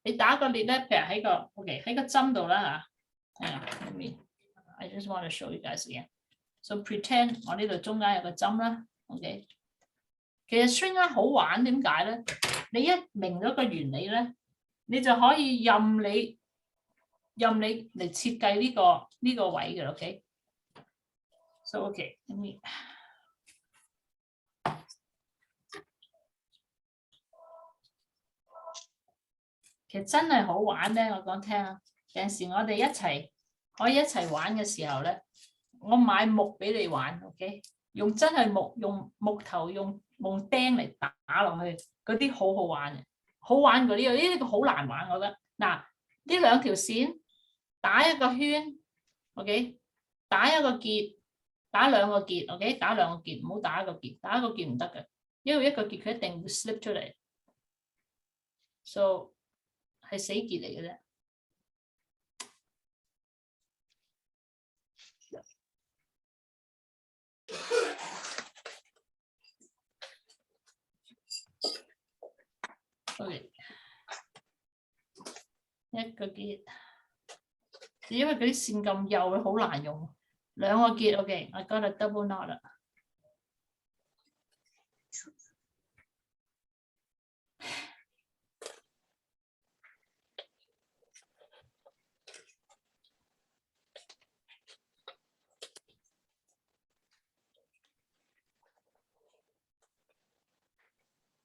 S1: 你打個裂咧，譬如喺個 OK 喺個針度啦嚇。I just want to show you guys again. So pretend 我呢度中間有個針啦 ，OK。其實 string art 好玩，點解咧？你一明咗個原理咧，你就可以任你嚟設計呢個位嘅 ，OK。So OK，其實真係好玩咧，我講聽啊！有陣時我哋可以一齊玩嘅時候咧，我買木俾你玩 ，OK？用真係用木頭用釘嚟打落去，嗰啲好好玩嘅，好玩嗰啲，呢個好難玩，我覺得。嗱，呢兩條線打一個圈 ，OK， 打一個結，打兩個結 ，OK， 打兩個結，唔好打一個結，打一個結唔得嘅，因為一個結佢一定會 slip 出嚟 ，so 係死結嚟嘅啫。OK， 一個結，因為嗰啲線咁幼，好難用。兩個結 ，OK，I got a double knot 啦。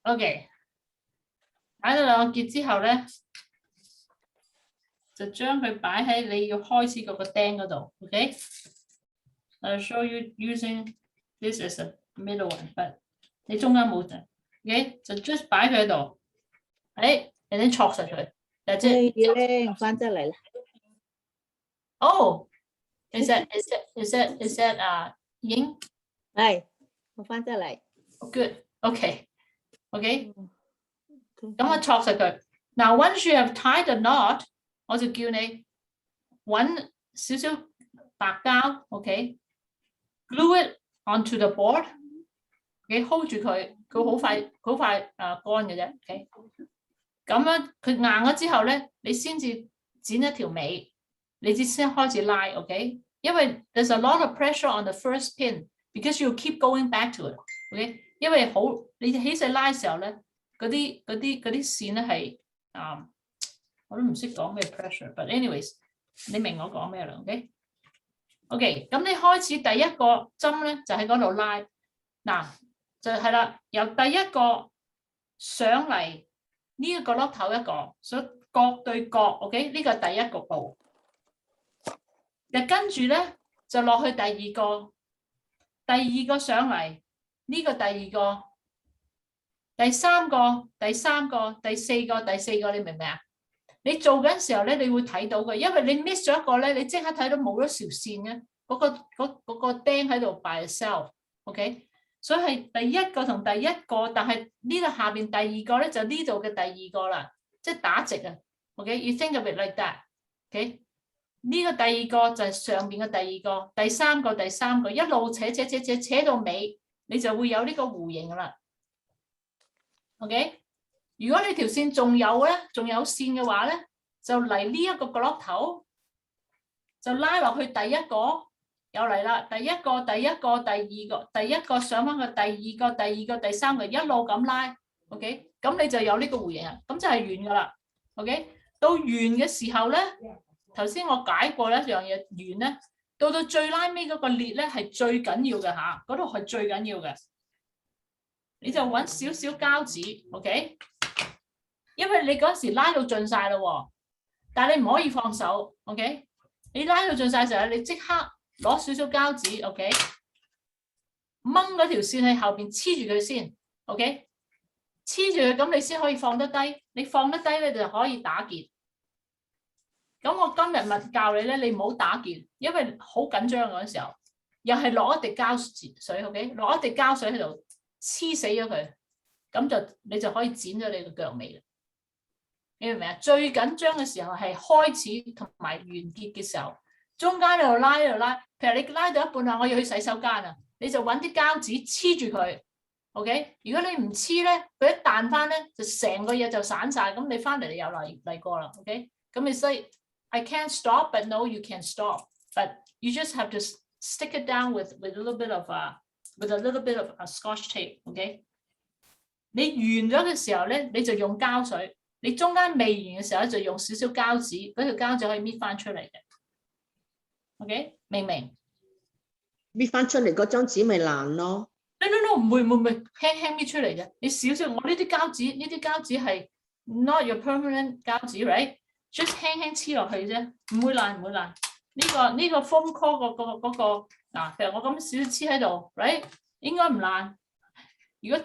S1: OK。打咗兩個結之後咧，就將佢擺喺你要開始嗰個釘嗰度 ，OK？I'll show you using this as a middle one，but 你中間冇嘅 ，OK？ 就 just 擺佢喺度，然後戳實佢，就即係
S4: 翻得嚟啦。
S1: Oh， is that 已經
S4: 係，我翻得嚟。
S1: Good，OK，OK。咁我戳實佢。Now once you have tied a knot， 我就叫你揾少少白膠 ，OK，glue it onto the board，OK，hold 住佢，佢好快乾嘅啫 ，OK。咁樣佢硬咗之後咧，你先至剪一條尾，你至先開始拉 ，OK。因為 there's a lot of pressure on the first pin because you keep going back to it，OK。因為好你起勢拉嘅時候咧。嗰啲線咧係我都唔識講咩 pressure，but anyways， 你明我講咩啦 ？OK，咁你開始第一個針咧就喺嗰度拉，嗱就係啦，由第一個上嚟呢一個粒頭一個，所以角對角 ，OK， 呢個係第一個步，就跟住咧就落去第二個上嚟呢個第二個。第三個、第四個，你明唔明啊？你做緊時候咧，你會睇到嘅，因為你 miss 咗一個咧，你即刻睇到冇咗條線嘅，嗰個釘喺度 by itself，OK， 所以係第一個同第一個，但係呢度下邊第二個咧就呢度嘅第二個啦，即係打直啊 ，OK，you think of it like that，OK， 呢個第二個就係上邊嘅第二個，第三個，一路扯到尾，你就會有呢個弧形噶啦。OK， 如果你條線仲有線嘅話咧，就嚟呢一個角落頭，就拉落去第一個，又嚟啦，第一個，第二個，第一個上翻去第二個，第三個，一路咁拉 ，OK， 咁你就有呢個弧形啊，咁就係圓噶啦 ，OK， 到圓嘅時候咧，頭先我解過一樣嘢，圓咧，到最拉尾嗰個裂咧係最緊要嘅吓，嗰度係最緊要嘅。你就揾少少膠紙 ，OK？ 因為你嗰時拉到盡晒咯，但係你唔可以放手 ，OK？ 你拉到盡晒嘅時候，你即刻攞少少膠紙 ，OK？ 掹嗰條線喺後邊黐住佢先 ，OK？ 黐住佢，咁你先可以放得低。你放得低咧，就可以打結。咁我今日咪教你咧，你唔好打結，因為好緊張嗰陣時候，又係落一滴膠水 ，OK？ 落一滴膠水喺度。黐死咗佢，咁你就可以剪咗你個腳尾啦。你明唔明啊？最緊張嘅時候係開始同埋完結嘅時候，中間喺度拉。譬如你拉到一半啦，我要去洗手間啊，你就揾啲膠紙黐住佢。OK， 如果你唔黐咧，佢一彈翻咧，就成個嘢就散晒。咁你翻嚟你又嚟過啦。OK， 咁你say I can't stop, but no, you can stop, but you just have to stick it down with a little bit of a Scotch tape, OK？ 你完咗嘅時候咧，你就用膠水；你中間未完嘅時候咧，就用少少膠紙，嗰條膠紙可以搣翻出嚟嘅。OK， 明唔明？
S3: 搣翻出嚟嗰張紙咪爛咯。
S1: No， 唔會，輕輕搣出嚟嘅。你少少，我呢啲膠紙係 not your permanent 膠紙 ，right？just 輕黐落去啫，唔會爛。呢個 foam core 嗰個嗱，譬如我咁少黐喺度 ，right？ 應該唔爛。如果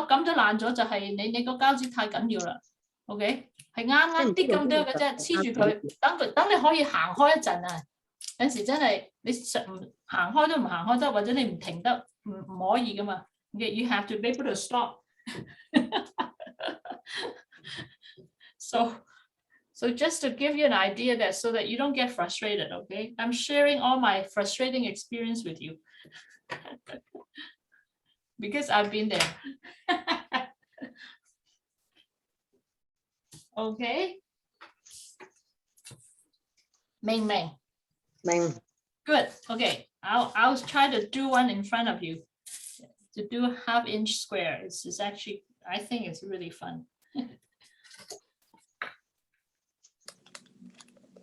S1: 咁都爛咗，就係你個膠紙太緊要啦。OK， 係啱啱啲咁多嘅啫，黐住佢，等你可以行開一陣啊。有時真係你唔行開都唔行開得，或者你唔停得，唔可以噶嘛。You have to be able to stop. So just to give you an idea that so that you don't get frustrated, okay? I'm sharing all my frustrating experience with you. Because I've been there. Okay. 明。Good. Okay. I'll try to do one in front of you. To do a half-inch square. It's actually, I think it's really fun.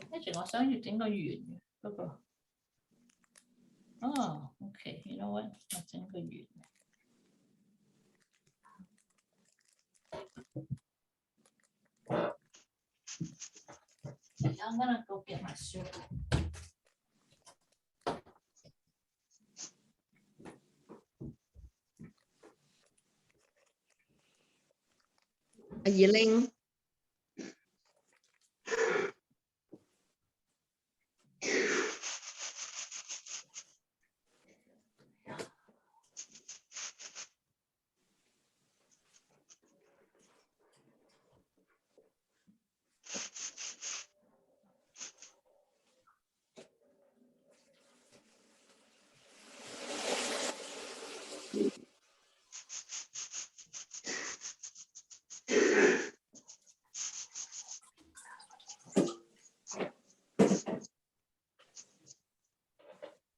S1: 跟住我想要整個圓嘅嗰個。哦 ，OK，you know what？ 我整個圓。I'm gonna go get my circle.
S3: Elaine。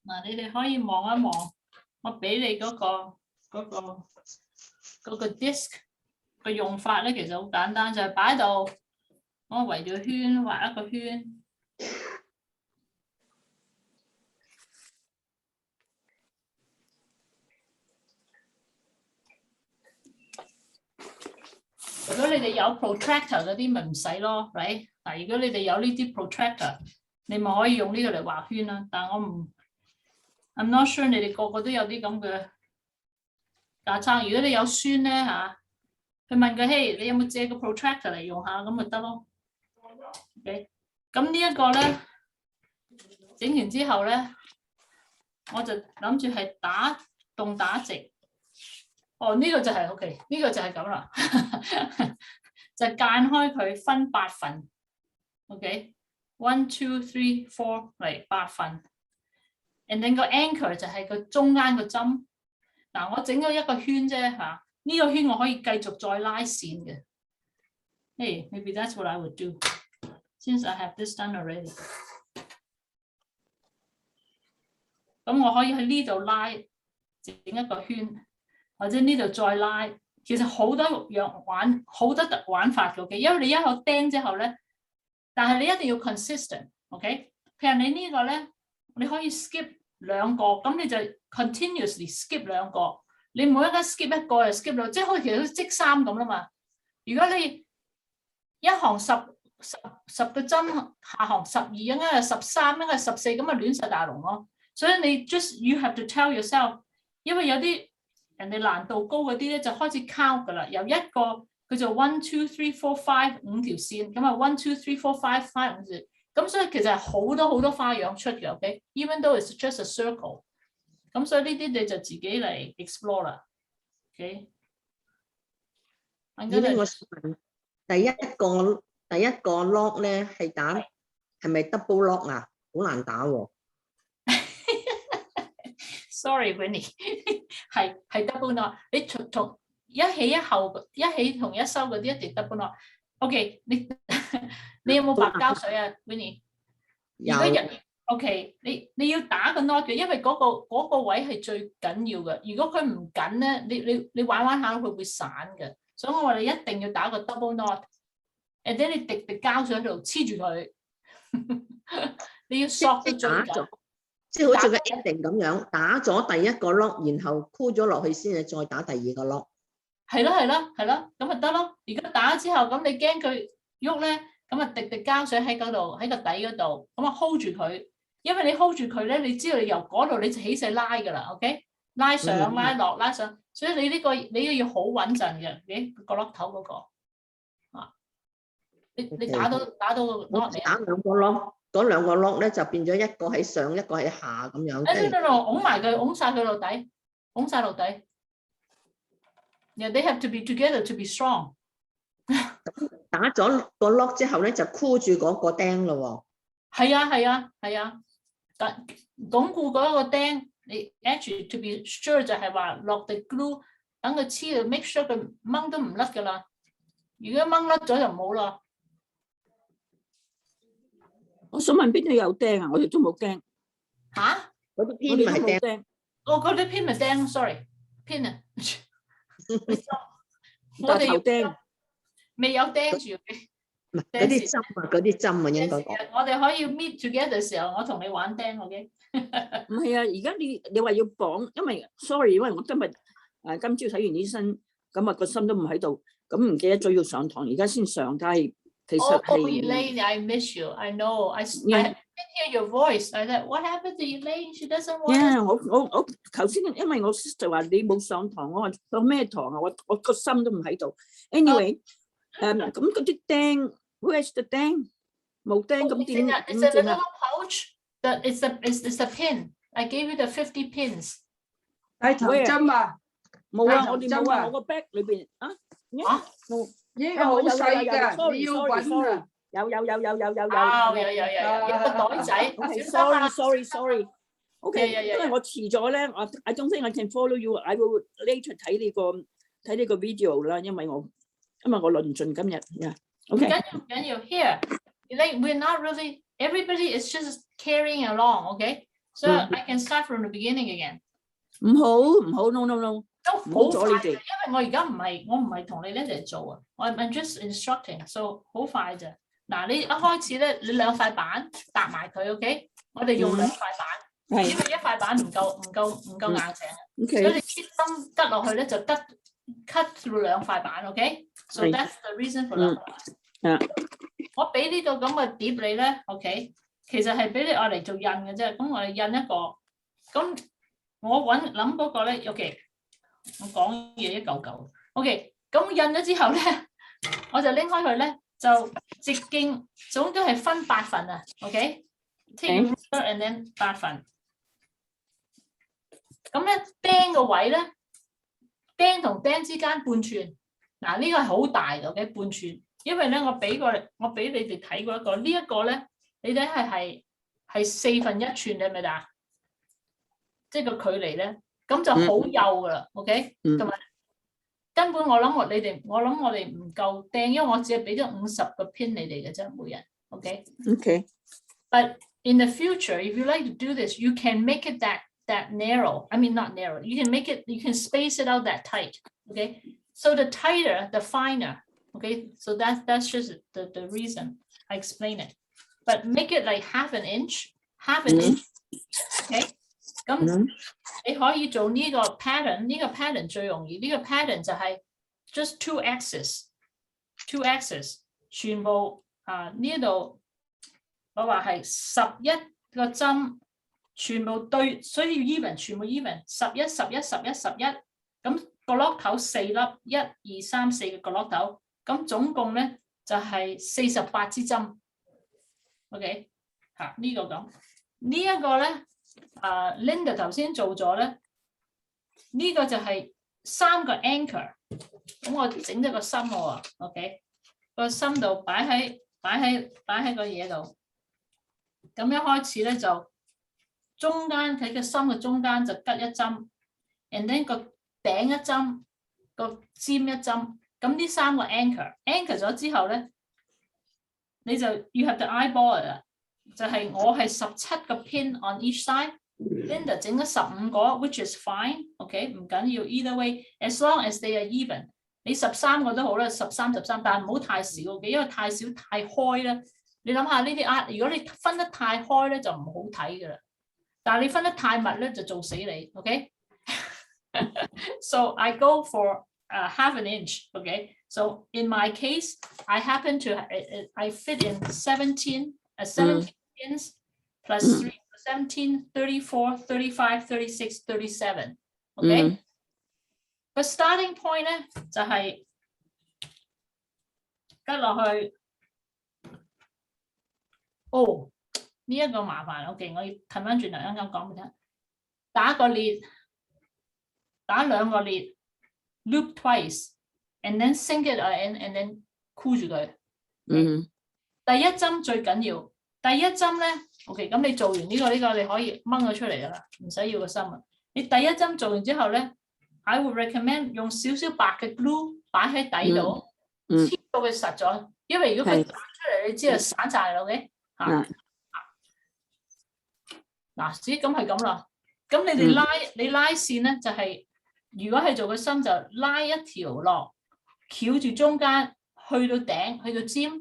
S1: 嗱，你哋可以望一望，我俾你嗰個 disc 個用法咧，其實好簡單，就係擺喺度，我圍住圈畫一個圈。如果你哋有 protractor 嗰啲，咪唔使咯 ，right？ 嗱，如果你哋有呢啲 protractor， 你咪可以用呢個嚟畫圈啦。但係我唔 ，I'm not sure 你哋個個都有啲咁嘅架撐。如果你有孫咧嚇，去問佢，嘿，你有冇借個 protractor 嚟用下咁咪得咯。OK， 咁呢一個咧整完之後咧，我就諗住係打直。哦，呢個就係 OK， 呢個就係咁啦，就間開佢分8份 ，OK，1 2 3 4嚟8份 ，and then 個 anchor 就係個中間個針。嗱，我整咗一個圈啫嚇，呢個圈我可以繼續再拉線嘅。Hey, maybe that's what I would do since I have this done already。咁我可以喺呢度拉整一個圈。或者呢度再拉，其實好多樣好多玩法嘅，因為你一口釘之後咧，但係你一定要 consistent，OK？ 譬如你呢個咧，你可以 skip 2個，咁你就 continuously skip 2個，你每一間 skip 1個又 skip 2，即係好似其實好似積3咁啦嘛。如果你一行10個針，下行12，應該係13，應該係14，咁咪亂晒大龍咯。所以你 you have to tell yourself， 因為有啲人哋難度高嗰啲咧就開始 count 噶啦，由一個佢就1 2 3 4 5 5條線，咁啊1 2 3 4 5 5條，咁所以其實係好多花樣出嘅 ，OK？Even though it's just a circle， 咁所以呢啲你就自己嚟 explore 啦 ，OK？
S3: 我問第一個 lock 咧係咪 double lock 啊？好難打喎。
S1: Sorry, Winnie， 係 double knot。你同一起一後一起同一收嗰啲一定 double knot。OK， 你有冇白膠水啊 ，Winnie？ 如果OK， 你要打個 knot 嘅，因為嗰個位係最緊要嘅。如果佢唔緊咧，你玩下佢會散嘅。所以我話你一定要打個 double knot。and then 你滴膠水喺度黐住佢，你要索得最緊。
S3: 即係好似個 ending 咁樣，打咗第一個 lock， 然後箍咗落去先至再打第二個 lock。
S1: 係咯，咁咪得咯。如果打咗之後，咁你驚佢喐咧，咁啊滴膠水喺嗰度，喺個底嗰度，咁啊 hold 住佢，因為你 hold 住佢咧，你知道你由嗰度你就起勢拉㗎啦 ，OK？ 拉上拉落拉上，所以你呢個你要好穩陣嘅，角落頭嗰個啊，你打到個 knot 未啊？
S3: 打兩個 lock，嗰兩個 lock 咧就變咗一個喺上，一個喺下咁樣。
S1: 拱埋佢，拱晒佢落底，拱晒落底。Yeah, they have to be together to be strong。
S3: 打咗個 lock 之後咧，就箍住嗰個釘咯
S1: 喎。係啊，但鞏固嗰個釘，你 actually to be sure 就係話落地 glue， 等佢黐到 make sure 佢掹都唔甩㗎啦。如果掹甩咗就唔好啦。
S8: 我想問邊度有釘啊？我哋都冇釘。
S1: 嚇？
S3: 嗰啲偏咪係釘。
S1: 哦，嗰啲偏咪釘 ，sorry， 偏啊。
S8: 我哋有釘，
S1: 未有釘住嘅。
S3: 嗰啲針啊，嗰啲針啊，應該講。
S1: 我哋可以 meet together 嘅時候，我同你玩釘 ，OK？
S8: 唔係啊，而家你話要綁，因為 sorry， 因為我今朝睇完醫生，咁啊個心都唔喺度，咁唔記得咗要上堂，而家先上，但係其實係。
S1: Oh, Elaine, I miss you. I know. I didn't hear your voice. I said, what happened to Elaine? She doesn't want.
S8: Yeah， 我頭先因為我 sister 話你冇上堂，我話上咩堂啊？我個心都唔喺度。Anyway，咁嗰啲釘 ，where's the 釘？冇釘咁點？
S1: It's a little pouch. It's the pin. I gave you the 50 pins.
S6: 帶頭針啊？
S8: 冇啊，我哋冇啊，我個 bag 裏邊啊。冇。
S6: 呢個好細㗎，你要揾啊！
S8: 有
S1: 有個袋仔。
S8: Sorry。OK， 因為我遲咗咧，I don't think I can follow you. I will later 睇呢個 video 啦，因為我論盡今日。OK。
S1: 唔緊要。Here, like we're not really. Everybody is just carrying along. Okay, so I can start from the beginning again.
S8: 唔好 ，no。
S1: 都好快，因為我而家唔係同你一齊做啊，I'm just instructing， so 好快咋。嗱，你一開始咧，你兩塊板搭埋佢 ，OK？ 我哋用兩塊板，因為一塊板唔夠硬淨，所以你啲針拮落去咧就cut through 兩塊板 ，OK？So that's the reason for 兩塊板。我俾呢個咁嘅碟你咧 ，OK？ 其實係俾你愛嚟做印嘅啫。咁我哋印一個，咁我諗嗰個咧 ，OK？我講嘢一嚿嚿 ，OK， 咁印咗之後咧，我就拎開佢咧，就直徑總都係分8份啊 ，OK，take ruler and then 8份。咁咧釘個位咧，釘同釘之間半寸，嗱呢個係好大嘅 ，OK， 半寸，因為咧我俾你哋睇過一個，呢一個咧，你睇係1/4寸，你係咪啊？即係個距離咧。咁就好幼噶啦 ，OK， 同埋根本我諗我哋唔夠釘，因為我只係俾咗50個 pin 你哋嘅啫，每人 ，OK。But in the future, if you like to do this, you can make it that narrow. I mean, not narrow. You can space it out that tight. Okay. So the tighter, the finer. Okay. So that's just the reason I explain it. But make it like half an inch. Okay. 咁你可以做呢個 pattern， 呢個 pattern 最容易，呢個 pattern 就係 just two axes，全部呢度我話係11個針，全部對，所以要 even， 全部 even， 11、11、11、11，咁角落頭4粒，1、2、3、4個角落頭，咁總共咧就係48支針 ，OK， 呢個咁，呢一個咧。Linda 頭先做咗咧，呢個就係3個 anchor， 咁我整咗個心喎 ，OK， 個心度擺喺個嘢度，咁一開始咧就中間喺個心嘅中間就拮一針 ，and then 個頂一針，個尖一針，咁呢3個 anchor 咗之後咧，你就 you have to eyeball 啦。就係我係17個 pin on each side，Linda 整咗15個 ，which is fine，OK， 唔緊要 ，either way，as long as they are even， 你13個都好啦，13，但係唔好太少嘅，因為太少太開咧，你諗下呢啲如果你分得太開咧就唔好睇噶啦，但係你分得太密咧就做死你 ，OK？So I go for half an inch, okay? So in my case, I happen to I fit in 17 pins plus 3 plus 17, 34, 35, 36, 37. OK，個 starting point 咧就係跟落去。哦，呢一個麻煩。OK，我要褪翻轉頭啱啱講俾你聽。打個列，打兩個列 ，loop twice，and then sink it and then 箍住佢。第一針最緊要，第一針咧 ，OK， 咁你做完呢個你可以掹咗出嚟噶啦，唔使要個心啊。你第一針做完之後咧 ，I would recommend 用少少白嘅 glue 擺喺底度，黐到佢實咗。因為如果佢彈出嚟，你知道散晒啦 ，OK？ 嚇，嗱，至於咁係咁啦。咁你哋你拉線咧，就係如果係做個心就拉一條落，翹住中間，去到頂，去到尖。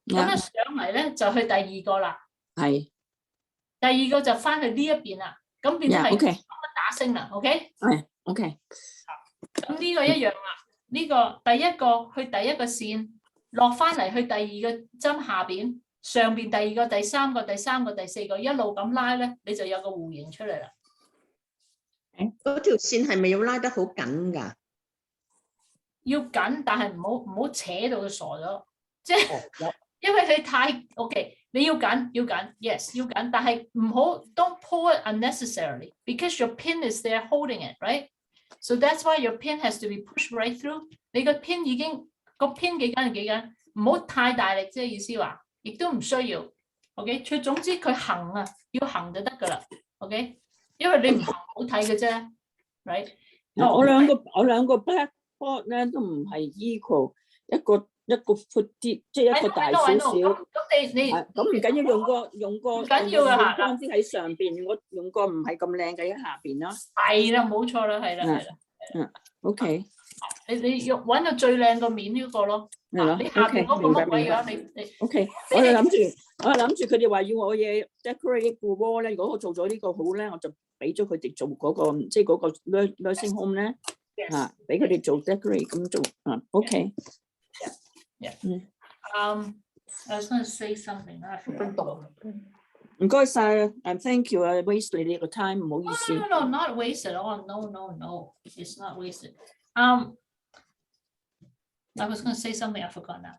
S1: 咁一上嚟咧就去第二個啦。係。第二個就翻去呢一邊啦。咁變咗係打星啦 ，OK？ 係 ，OK。咁呢個一樣啦。呢個第一個去第一個線，落翻嚟去第二個針下邊，上邊第二個、第三個、第三個、第四個，一路咁拉咧，你就有個弧形出嚟啦。
S3: 嗰條線係咪要拉得好緊㗎？
S1: 要緊，但係唔好扯到佢傻咗，即係因為佢太 OK， 你要緊，yes 要緊，但係唔好 don't pull it unnecessarily because your pin is there holding it, right? So that's why your pin has to be pushed right through。你個 pin 已經個 pin 幾緊係幾緊，唔好太大力，即係意思話，亦都唔需要 OK。佢總之佢行啊，要行就得㗎啦 OK。因為你唔行好睇嘅啫 ，right？
S8: 我兩個 blackboard 咧都唔係 equal， 一個闊啲，即係一個大少少。咁你咁唔緊要，用個唔緊要啊，光啲喺上邊，我用個唔係咁靚嘅喺下邊咯。係啦，冇錯啦，係啦。OK。你要揾個最靚個面呢個咯。係咯。你下邊嗰個乜鬼樣？你 OK。我係諗住佢哋話要我嘢 decorate 個 wall 咧，如果我做咗呢個好咧，我就俾咗佢哋做嗰個，即係嗰個 nursing home 咧，俾佢哋做 decorate 咁做OK。
S1: I was going to say something. I forgot.
S8: 唔該晒，thank you 啊 ，waste 你哋個 time， 唔好意思。
S1: No, not wasted. Oh, no, it's not wasted. I was going to say something. I forgot now.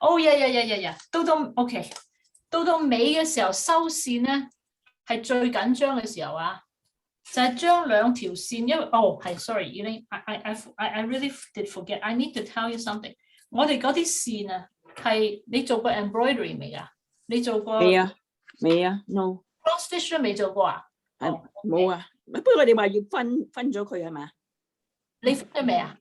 S1: Oh yeah. 到 OK， 到尾嘅時候收線咧，係最緊張嘅時候啊，就係將兩條線，因為係 sorry， I really did forget. I need to tell you something. 我哋嗰啲線啊，係你做過 embroidery 未啊？你做過？未啊
S8: ，no。cross
S1: stitch 都未做過啊？
S8: 冇啊。不過我哋話要分咗佢係嘛？
S1: 你分咗未啊？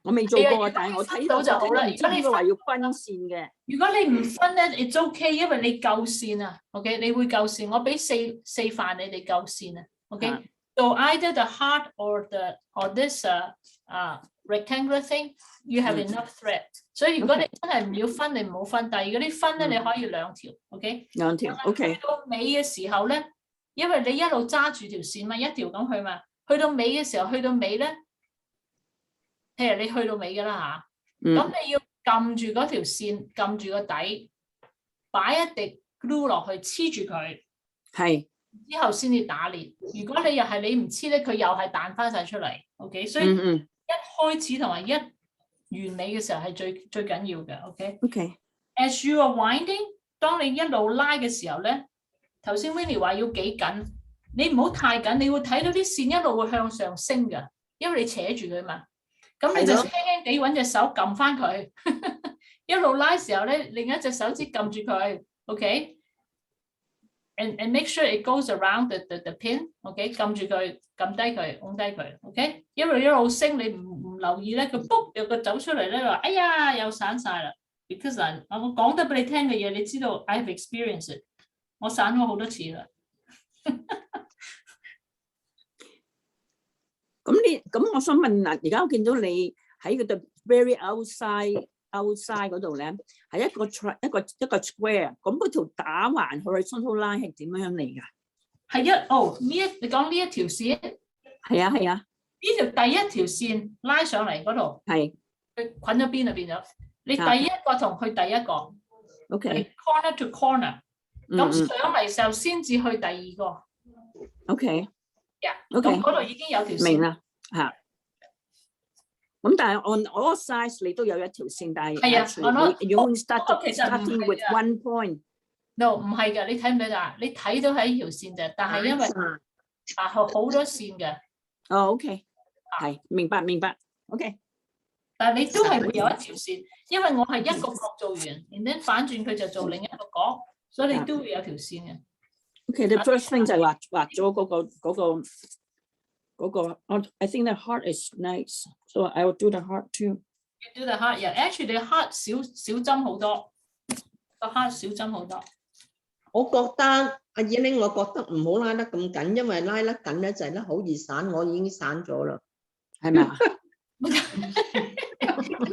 S8: 我未做過，但係我睇到就好啦。如果你話要分線嘅，
S1: 如果你唔分咧 ，it's okay， 因為你夠線啊 ，OK， 你會夠線。我俾四範你哋夠線啊 ，OK。So either the heart or this rectangular thing, you have enough thread。所以如果你真係唔要分，你唔好分。但係如果你分咧，你可以兩條 ，OK。
S8: 兩條 ，OK。
S1: 去到尾嘅時候咧，因為你一路揸住條線嘛，一條咁去嘛，去到尾嘅時候，去到尾咧。譬如你去到尾㗎啦嚇，咁你要撳住嗰條線，撳住個底，擺一滴 glue 落去黐住佢，係之後先至打裂。如果你又係你唔黐咧，佢又係彈翻晒出嚟。OK， 所以一開始同埋一完美嘅時候係最緊要嘅。OK，As you are winding， 當你一路拉嘅時候咧，頭先 Winnie 話要幾緊，你唔好太緊，你會睇到啲線一路會向上升㗎，因為你扯住佢嘛。咁你就輕輕地揾隻手撳翻佢，一路拉嘅時候咧，另一隻手指撳住佢 ，OK，and make sure it goes around the pin，OK， 撳住佢，撳低佢，拱低佢 ，OK， 因為一路升你唔留意咧，佢卜有個走出嚟咧，話哎呀又散晒啦 ，because 我講得俾你聽嘅嘢，你知道 I have experienced it， 我散咗好多次啦。
S8: 咁我想問嗱，而家我見到你喺嗰度 very outside 嗰度咧，係一個 square， 咁嗰條打橫 horizontal line 係點樣嚟㗎？係你講呢一條線？係啊，呢條第一條線拉上嚟嗰度，係佢捆咗邊就變咗。你第一個同佢第一個， OK，
S1: corner to corner。
S8: 嗯
S1: 咁上嚟時候先至去第二個。
S8: OK，
S1: 咁
S8: OK，
S1: 嗰度已經有條線。
S8: 明啦嚇。咁但係我個 size 你都有一條線，但係
S1: 係啊，you
S8: only
S1: 其實唔
S8: starting
S1: 係
S8: with
S1: 㗎
S8: one point。
S1: No， 唔係㗎，你睇唔睇到啊？你睇到係一條線啫，但係因為好多線嘅。
S8: 哦 ，OK， 係明白明白 ，OK。
S1: 但係你都係會有一條線，因為我係一個角做完，然後反轉佢就做另一個角，所以你都會有條線嘅。
S8: OK，the first thing 就係畫咗嗰個 I think the heart is nice， so I will do the heart too。
S1: You do the heart， actually the heart 少針好多，個 heart 少針好多。
S3: 我覺得阿Elaine，我覺得唔好拉得咁緊，因為拉得緊咧就係咧好易散，我已經散咗啦，
S8: 係咪啊？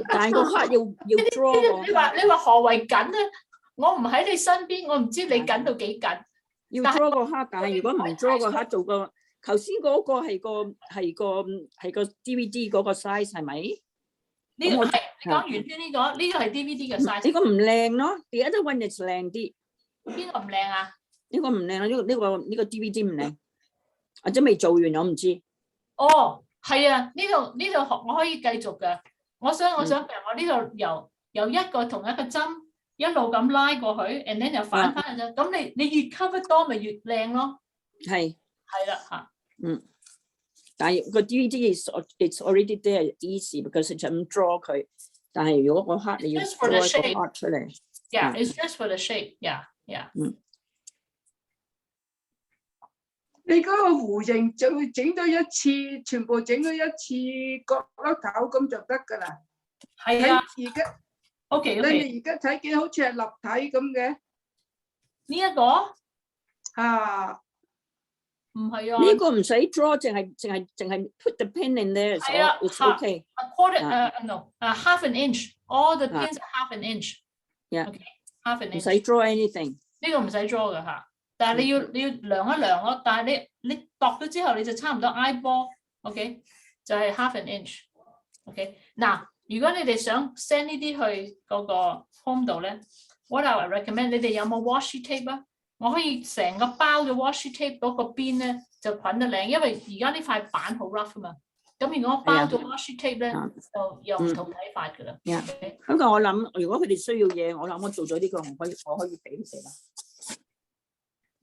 S8: 但係個 heart 要 draw
S1: 你話何為緊咧？我唔喺你身邊，我唔知你緊到幾緊。
S8: 要 draw 個 heart， 但係如果唔 draw 個 heart 做個頭先嗰個係個 DVD 嗰個 size 係咪？
S1: 呢個係你講圓圈呢個係 DVD 嘅 size。
S8: 呢個唔靚咯 ，the other one is 靚啲。
S1: 邊個唔靚啊？
S8: 呢個唔靚啊！呢個 DVD 唔靚，或者未做完我唔知。
S1: 哦，係啊，呢度我可以繼續㗎。我想譬如我呢度由一個同一個針一路咁拉過去 ，and then 又反翻嘅啫。咁你越 cover 多咪越靚咯。係啦嚇。
S8: 但係個 DVD it's already there easy because 就咁 draw 佢。但係如果個 heart 你要 draw 個 heart 出嚟。
S1: Yeah, it's just for the shape. Yeah.
S6: 你嗰個弧形就會整咗一次，全部整咗一次角落頭咁就得㗎啦。
S1: 係啊，
S6: 而家
S1: OK，
S6: 你哋而家睇見好似係立體咁嘅。
S1: 呢一個
S6: 啊，
S1: 唔係啊，
S8: 呢個唔使 draw， 淨係 put the pin in there，
S1: 係啊
S8: it's okay。A
S1: quarter, no, half an inch. All the pins are half an inch.
S8: Yeah.
S1: Okay, half an
S8: 唔
S1: inch.
S8: 使 draw anything。
S1: 呢個唔使 draw 嘅嚇，但係你要量一量咯。但係你度咗之後，你就差唔多 eyeball，OK， 就係 half an inch。OK， 嗱，如果你哋想 send 呢啲去嗰個 home 度咧 ，what I recommend， 你哋有冇 washi tape 啊？我可以成個包嘅 washi tape 嗰個邊咧就捆得靚，因為而家呢塊板好 rough 啊嘛。咁如果我包咗 washi tape 咧，就有唔同睇法㗎啦。
S8: 不過我諗，如果佢哋需要嘢，我諗我做咗呢個，我可以俾佢哋啦。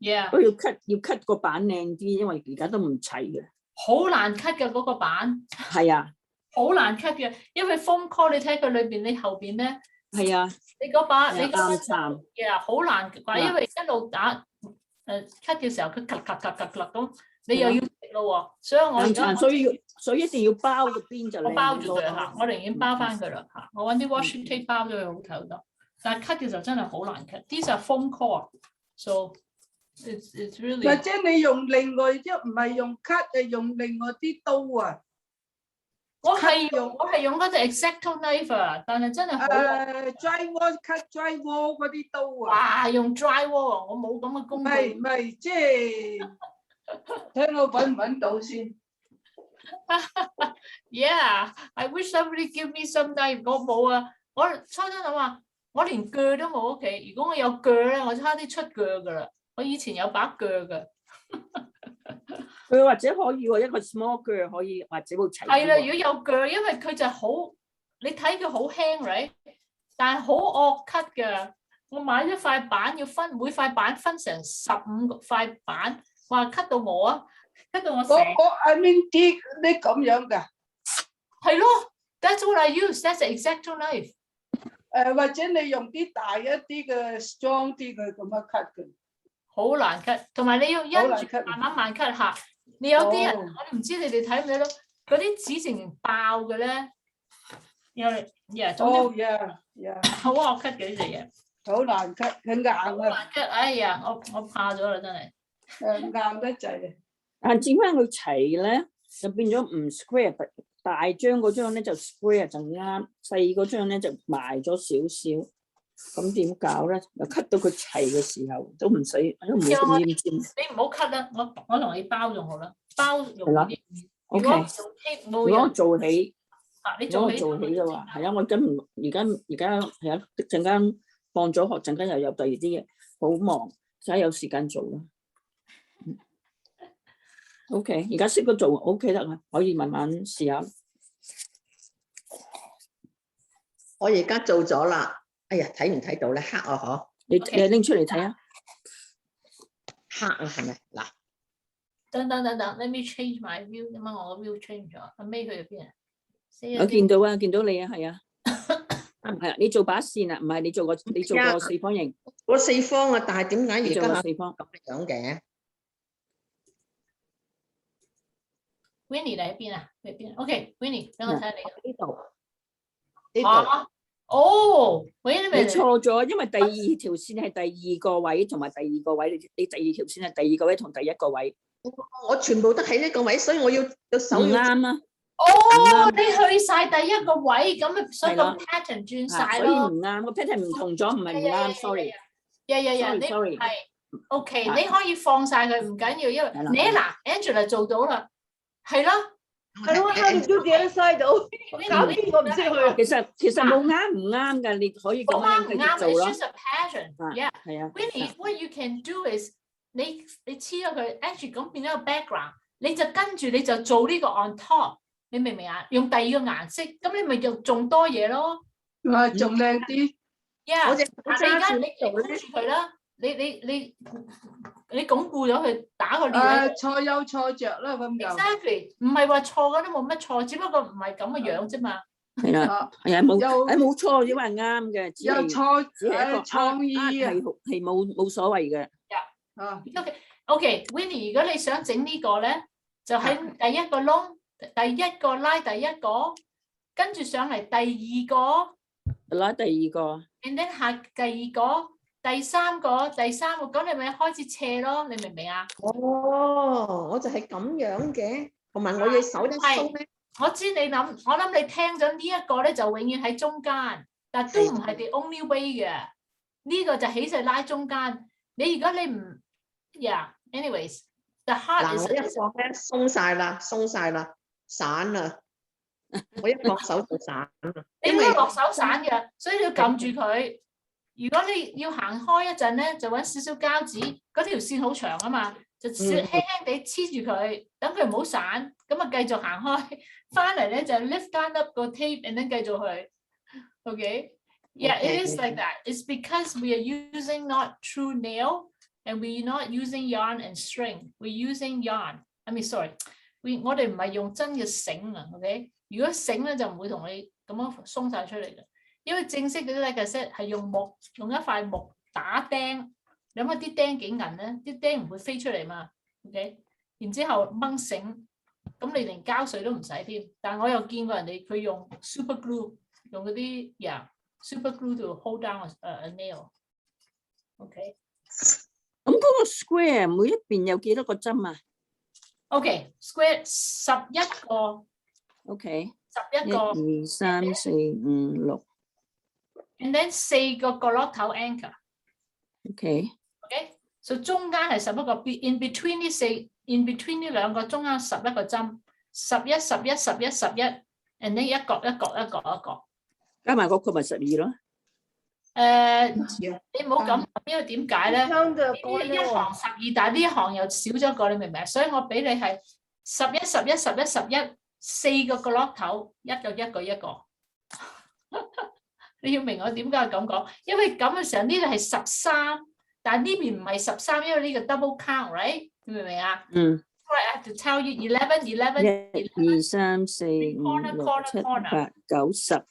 S1: Yeah，
S8: 都要 cut 個板靚啲，因為而家都唔齊嘅。
S1: 好難 cut 嘅嗰個板。
S8: 係啊，
S1: 好難 cut 嘅，因為 foam core 你睇佢裏邊，你後邊咧，
S8: 係啊，
S1: 你嗰把你
S8: 啱慘
S1: 嘅好難掛，因為一路打cut 嘅時候，佢咁，你又要食咯喎，所以我而家
S8: 所以一定要包個邊就靚。
S1: 我包住佢嚇，我寧願包翻佢啦嚇，我揾啲 washi tape 包咗佢好睇好多，但係 cut 嘅時候真係好難 cut。These are foam core，so it's really。
S6: 或者你用另外一唔係用 cut， 係用另外啲刀啊。
S1: 我係用嗰隻 X-Acto knife 啊，但係真係好。
S6: dry wall cut dry wall 嗰啲刀啊。
S1: 哇，用 dry wall 啊，我冇咁嘅工具。
S6: 唔係，即係睇我揾唔揾到先。
S1: Yeah, I wish somebody give me some knife。我冇啊，我初初諗話，我連鋸都冇屋企。如果我有鋸咧，我差啲出鋸噶啦。我以前有把鋸噶。
S8: 佢或者可以喎，一個 small 鋸可以，或者會齊。
S1: 係啦，如果有鋸，因為佢就好，你睇佢好輕 right， 但係好惡 cut 嘅。我買咗塊板要分，每塊板分成15塊板，話 cut 到我啊 ，cut 到我成。
S6: I mean 啲咁樣㗎。
S1: 係咯 ，That's what I use. That's the X-Acto knife。
S6: 或者你用啲大一啲嘅 strong 啲嘅咁樣 cut 嘅。
S1: 好難 cut， 同埋你要因住慢慢 cut 下。你有啲人，我唔知你哋睇唔睇到嗰啲紙成爆嘅咧，總之好惡 cut 嘅呢隻嘢，
S6: 好難 cut， 佢硬啊！
S1: 好難 cut， 哎呀，我怕咗啦，真係。
S6: 硬得滯啊！
S8: 但剪翻佢齊咧，就變咗唔 square， 大張嗰張咧就 square 就啱，細嗰張咧就埋咗少少。咁點搞咧？又 cut 到佢齊嘅時候，都唔使，都唔會咁奄尖。
S1: 你唔好 cut 啦，我同你包就好啦，包容易啲。
S8: 如果我做起，
S1: 你做起
S8: 嘅話，係啊，我而家係啊，陣間放咗學，陣間又有第二啲嘢，好忙，所以有時間做啦。OK， 而家識咗做 OK 得啦，可以慢慢試下。
S3: 我而家做咗啦。哎呀，睇唔睇到咧？黑啊嗬！
S8: 你
S1: OK
S8: 拎出嚟睇下。
S3: 黑啊，係咪？嗱，
S1: 等，let me change my view，點解我個 view change 咗？阿 May 去咗邊啊？
S8: 我見到啊，見到你啊，係啊。係啊，你做把線啊，唔係你做個四方形。
S3: 我四方啊，但係點解
S8: 你做
S3: 而家
S8: 個四方
S3: 咁樣嘅？
S1: Winnie 你喺邊啊？喺邊 ？OK，Winnie，俾我睇下你。
S3: 呢度，呢度。
S1: 啊，哦，wait a
S8: 你
S1: minute，
S8: 錯咗，因為第二條線係第二個位，同埋第二個位，你第二條線係第二個位同第一個位。
S3: 我全部都喺呢個位，所以我要手要
S8: 啱啊！
S1: 哦，你去晒第一個位，咁咪所以個 pattern 轉晒
S8: 所以
S1: 咯。
S8: 唔啱，個 pattern 唔同咗，唔係唔啱 ，sorry。
S1: 你
S8: sorry
S1: 係 OK，你可以放晒佢，唔緊要，因為你嗱 Angela 做到啦，係咯。
S5: 係咯，how to do the other side 到？搞邊個唔識去？
S8: 其實冇啱唔啱㗎，你可以咁樣繼續做咯。
S1: It's just a pattern，yeah。
S8: 係啊。
S1: Winnie，what you can do is 你黐咗佢 ，actually 咁變咗個 background，你就跟住你就做呢個 on top，你明唔明啊？用第二個顏色，咁你咪用仲多嘢咯。
S6: 仲靚啲。
S1: Yeah，你而家你
S3: 做
S1: 箍住佢啦，你鞏固咗佢，打個裂。
S6: 錯有錯着啦，咁就。
S1: Exactly， 唔係話錯嘅都冇乜錯，只不過唔係咁嘅樣啫嘛。
S8: 係啦，係啊，冇錯，只係啱嘅，只係一個
S6: 創意啊，
S8: 係冇所謂嘅。
S1: OK，Winnie， 如果你想整呢個咧，就喺第一個窿，第一個拉第一個，跟住上嚟第二個，
S8: 拉第二個。
S1: 然後下第二個。第三個，咁你咪開始斜咯，你明唔明啊？
S3: 哦，我就係咁樣嘅，同埋我要手一鬆咧。
S1: 我知你諗，我諗你聽咗呢一個咧，就永遠喺中間，但都唔係 the only way 嘅。呢個就起勢拉中間。你如果你唔 ，anyways，the heart is
S3: 嗱，我一放咧鬆晒啦，散啦。我一放手就散啦。
S1: 你唔好落手散嘅，所以你要撳住佢。如果你要行開一陣咧，就揾少少膠紙，嗰條線好長啊嘛，就輕輕地黐住佢，等佢唔好散，咁啊繼續行開，翻嚟咧就 lift down up 個 tape，and then 繼續去。Okay，yeah，it is like that. It's because we are using not true nail, and we're not using yarn and string. We're using yarn. I mean, sorry，我哋唔係用真嘅繩啊。OK， 如果繩咧就唔會同你咁樣鬆晒出嚟嘅。因為正式嗰啲 like I said 係用一塊木打釘，諗下啲釘幾韌咧，啲釘唔會飛出嚟嘛 ，OK？ 然之後掹繩，咁你連膠水都唔使添。但係我又見過人哋佢用 super glue， 用嗰啲super glue to hold down a nail，OK？
S8: 咁嗰個 square 每一邊有幾多個針啊
S1: ？OK，square 11個
S8: ，OK，
S1: 11個
S8: ，1、2、3、4、5、6。
S1: And then 4個角落頭 anchor。OK，so 中間係11個 ，in between 呢兩個中間11個針，11、11、11、11 ，and then 一角，
S8: 加埋個括咪12咯。
S1: 你唔好咁，因為點解咧？呢一行12，但係呢一行又少咗一個，你明唔明？所以我俾你係11、11、11、11， 4個角落頭，一個。你要明我點解咁講，因為咁嘅時候呢度係13，但係呢邊唔係13，因為呢個 double count，right？ 你明唔明啊？I have to tell you 11。1、2、3、4、5、6、7、8、
S8: 9、10。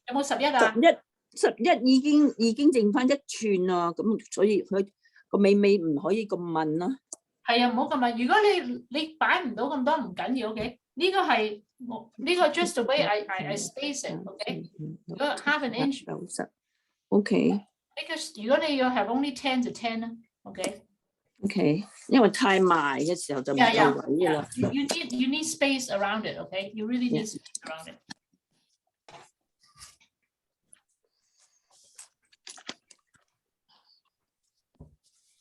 S1: 有冇11啊
S8: ？11已經剩翻1寸啦，咁所以佢個尾唔可以咁問咯。
S1: 係啊，唔好咁問。如果你擺唔到咁多唔緊要 ，OK？ 呢個係呢個 just the way I space it，OK？ 如果 half an inch，
S8: 90，OK。Because
S1: 如果你要 have only 10 to 10啦 ，OK？OK，
S8: 因為太埋嘅時候就唔夠位啦。
S1: You need space around it，OK？You really need space around it。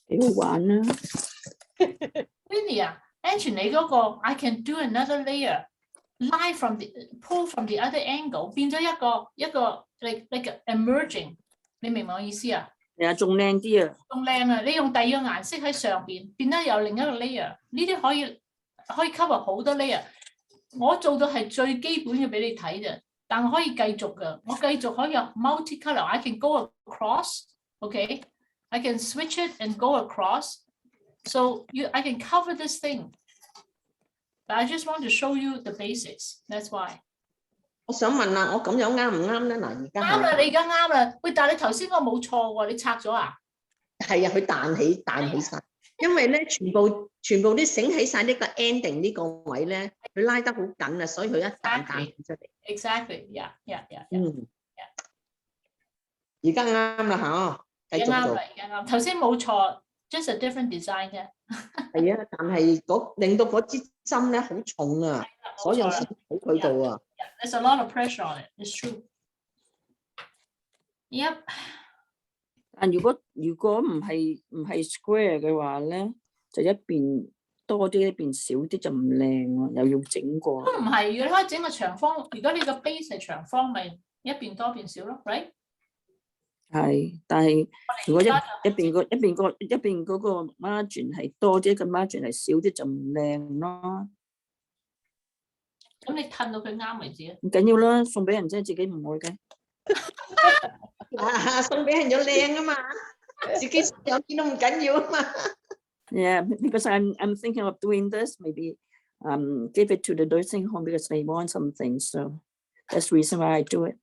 S8: 幾好玩啦
S1: ！Winnie 啊 ，Angie 你嗰個 I can do another layer， pull from the other angle， 變咗一個 like emerging，你明唔明我意思啊？
S8: 係啊，仲靚啲啊！
S1: 仲靚啊！你用第二個顏色喺上邊，變得有另一個 layer，呢啲可以 cover 好多 layer。我做到係最基本嘅俾你睇啫，但我可以繼續噶，我繼續可以有 multi-color，I can go across，OK，I can switch it and go across，so I can cover this thing，but I just want to show you the basics，that's why。
S3: 我想問啦，我咁樣啱唔啱咧？嗱，而家
S1: 啱啦，你而家啱啦。喂，但係你頭先嗰個冇錯喎，你拆咗啊？
S3: 係啊，佢彈起晒，因為咧全部啲繩喺晒呢個 ending 呢個位咧，佢拉得好緊啊，所以佢一彈出嚟。
S1: Exactly，yeah。
S3: 而家啱啦嚇，繼續做。
S1: 而家啱，頭先冇錯 ，just a different design 啫。
S3: 係啊，但係令到嗰支針咧好重啊，所有線喺佢度啊。
S1: There's a lot of pressure on it. It's true. Yep.
S8: 但如果唔係square 嘅話咧，就一邊多啲，一邊少啲就唔靚喎，又要整過。
S1: 都唔係，如果你可以整個長方，如果你個 base 係長方，咪一邊多一邊少咯 ，right？
S8: 係，但係如果一邊嗰個 margin 係多啲，一個 margin 係少啲就唔靚咯。
S1: 咁你褪到佢啱為止啊！
S8: 唔緊要啦，送俾人啫，自己唔會嘅。
S3: 送俾人有靚啊嘛，自己有見都唔緊要啊嘛。
S8: Yeah, because I'm thinking of doing this, maybe give it to the nursing home because they want something, so that's the reason why I do it.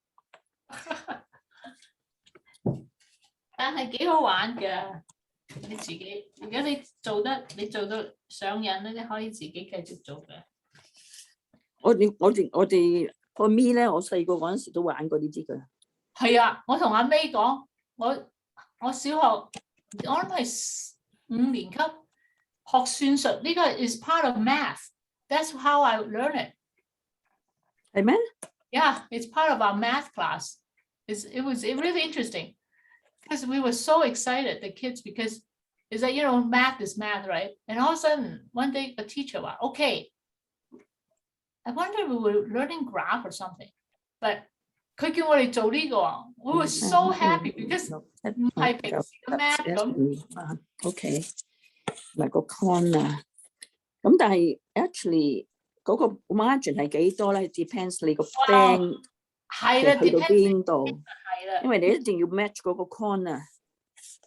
S1: 但係幾好玩㗎，你自己如果你做到上癮咧，你可以自己繼續做嘅。
S8: 我哋 for me 咧，我細個嗰陣時都玩過呢啲㗎。
S1: 係啊，我同阿 May 講，我小學我諗係5年級學算術，呢個 is part of math. That's how I learn it.
S8: 係咩？
S1: Yeah, it's part of our math class. It was really interesting because we were so excited, the kids, because it's like, math is math, right? And all of a sudden, one day the teacher was, okay, I wonder if we were learning graph or something, but 佢叫我哋做呢個，we were so happy because 唔係平時嘅 math 咁。
S8: OK， 唔係個 con 啊。咁但係 actually 嗰個 margin 係幾多咧 ？Depends 你個 band
S1: 係啦，
S8: 去到邊度？
S1: 係啦，
S8: 因為你一定要 match 嗰個 con 啊。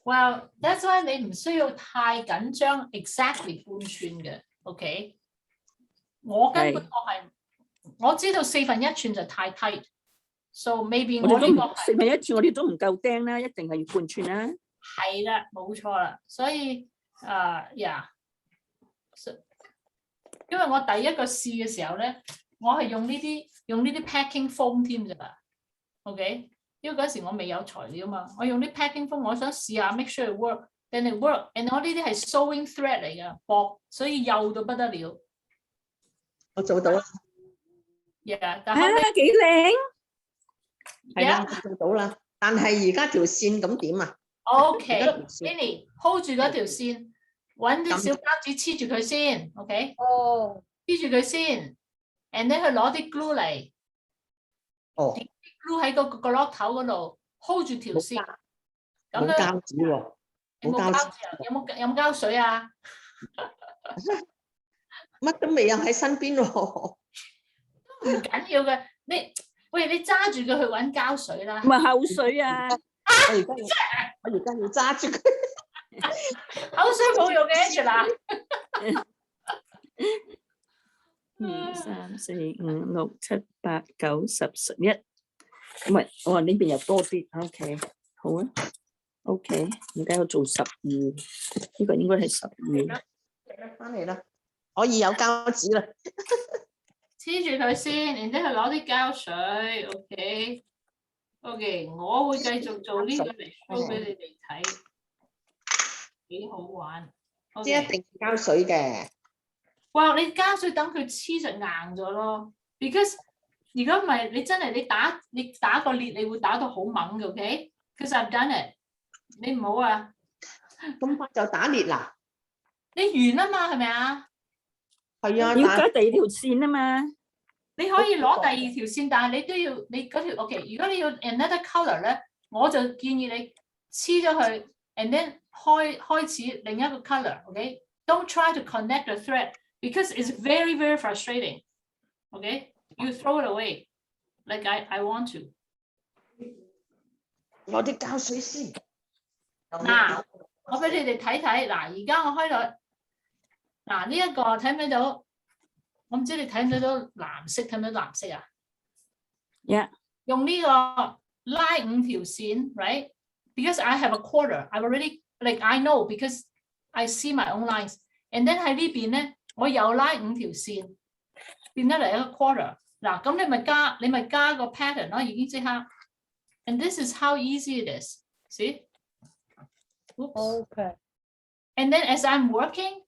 S1: Well, that's why 你唔需要太緊張 exactly 半寸嘅 ，OK？ 我根本我知道1/4寸就太 tight。So maybe 我呢個
S8: 1/4寸我哋都唔夠釘啦，一定係要半寸啦。
S1: 係啦，冇錯啦。所以yeah， 因為我第一個試嘅時候咧，我係用呢啲 packing foam 添咋 ，OK？ 因為嗰時我未有材料嘛，我用啲 packing foam， 我想試下 make sure it work，then it work。and 我呢啲係 sewing thread 嚟㗎，薄，所以幼到不得了。
S3: 我做到啦。
S1: Yeah， 但係
S8: 幾靚。
S3: 係啦，做到啦。但係而家條線咁點啊
S1: ？OK，Jenny hold 住嗰條線，揾啲小膠紙黐住佢先 ，OK？
S5: 哦，
S1: 黐住佢先 ，and then 佢攞啲 glue 嚟，
S3: 哦
S1: glue 喺個角落頭嗰度 hold 住條線，咁
S3: 冇膠紙喎，
S1: 有冇膠紙？有冇膠水啊？
S3: 乜都未有喺身邊喎。
S1: 唔緊要嘅，你揸住佢去揾膠水啦。
S8: 唔係口水啊！
S3: 我而家要揸住佢。
S1: 口水冇用嘅 Angela。
S8: 2、3、4、5、6、7、8、9、10、11。唔係，我話呢邊又多啲。OK， 好啊。OK， 而家要做12，呢個應該係12。
S3: 翻嚟啦，可以有膠紙啦。
S1: 黐住佢先，然之後攞啲膠水 ，OK，我會繼續做呢個嚟 show 俾你哋睇，幾好玩。
S3: 即係一定要膠水嘅。
S1: 哇！你膠水等佢黐實硬咗咯 ，because 如果唔係你真係你打個裂，你會打到好猛嘅 ，OK？Because I've done it， 你唔好啊！
S3: 咁快就打裂啦？
S1: 你完啊嘛，係咪啊？
S3: 係啊，
S8: 要加第2條線啊嘛。
S1: 你可以攞第2條線，但係你都要你嗰條 OK。如果你要 another color 咧，我就建議你黐咗佢 ，and then 開始另一個 color，OK？ Don't try to connect the thread because it's very very frustrating. Okay, you throw it away, like I want to.
S3: 攞啲膠水先。
S1: 嗱，我俾你哋睇睇。嗱，而家我開到嗱呢一個睇唔睇到？我唔知你睇唔睇到藍色，睇唔睇到藍色啊
S8: Yeah.
S1: 用呢個拉5條線 ，right? Because I have a quarter, I already like I know because I see my own lines. And then 喺呢邊咧，我又拉5條線，變得嚟一個 quarter。嗱，咁你咪加個 pattern 咯，已經即刻。And this is how easy it is. See? Oops.
S5: OK，
S1: And then as I'm working，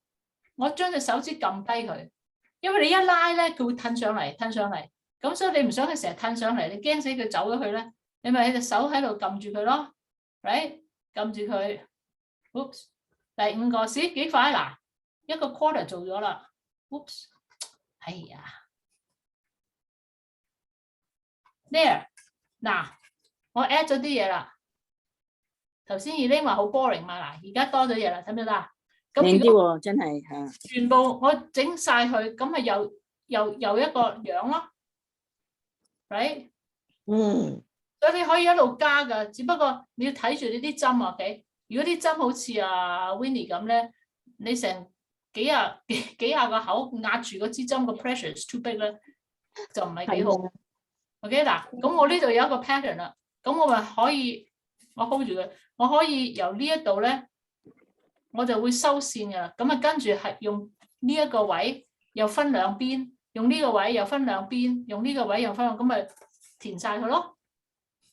S1: 我將隻手指撳低佢，因為你一拉咧，佢會褪上嚟，褪上嚟。咁所以你唔想佢成日褪上嚟，你驚死佢走咗去咧，你咪喺隻手喺度撳住佢咯 ，right？ 撳住佢。Oops。第5個試幾快嗱，一個 quarter 做咗啦。Oops。哎呀 ，there 嗱，我 add 咗啲嘢啦。頭先Elaine話好 boring 嘛，嗱，而家多咗嘢啦，睇唔睇到？
S8: 靚啲喎，真係嚇。
S1: 全部我整晒佢，咁咪又一個樣咯 ，right？ 所以你可以一路加噶，只不過你要睇住呢啲針啊 ，OK？ 如果啲針好似阿 Winnie 咁咧，你成幾廿個口壓住嗰支針個 pressure is too big 咧，就唔係幾好。OK 嗱，咁我呢度有一個 pattern 啦，咁我咪可以我 hold 住佢，我可以由呢一度咧。我就會收線㗎啦，咁啊跟住係用呢一個位又分兩邊，用呢個位又分兩邊，用呢個位又分兩邊，咁咪填晒佢咯。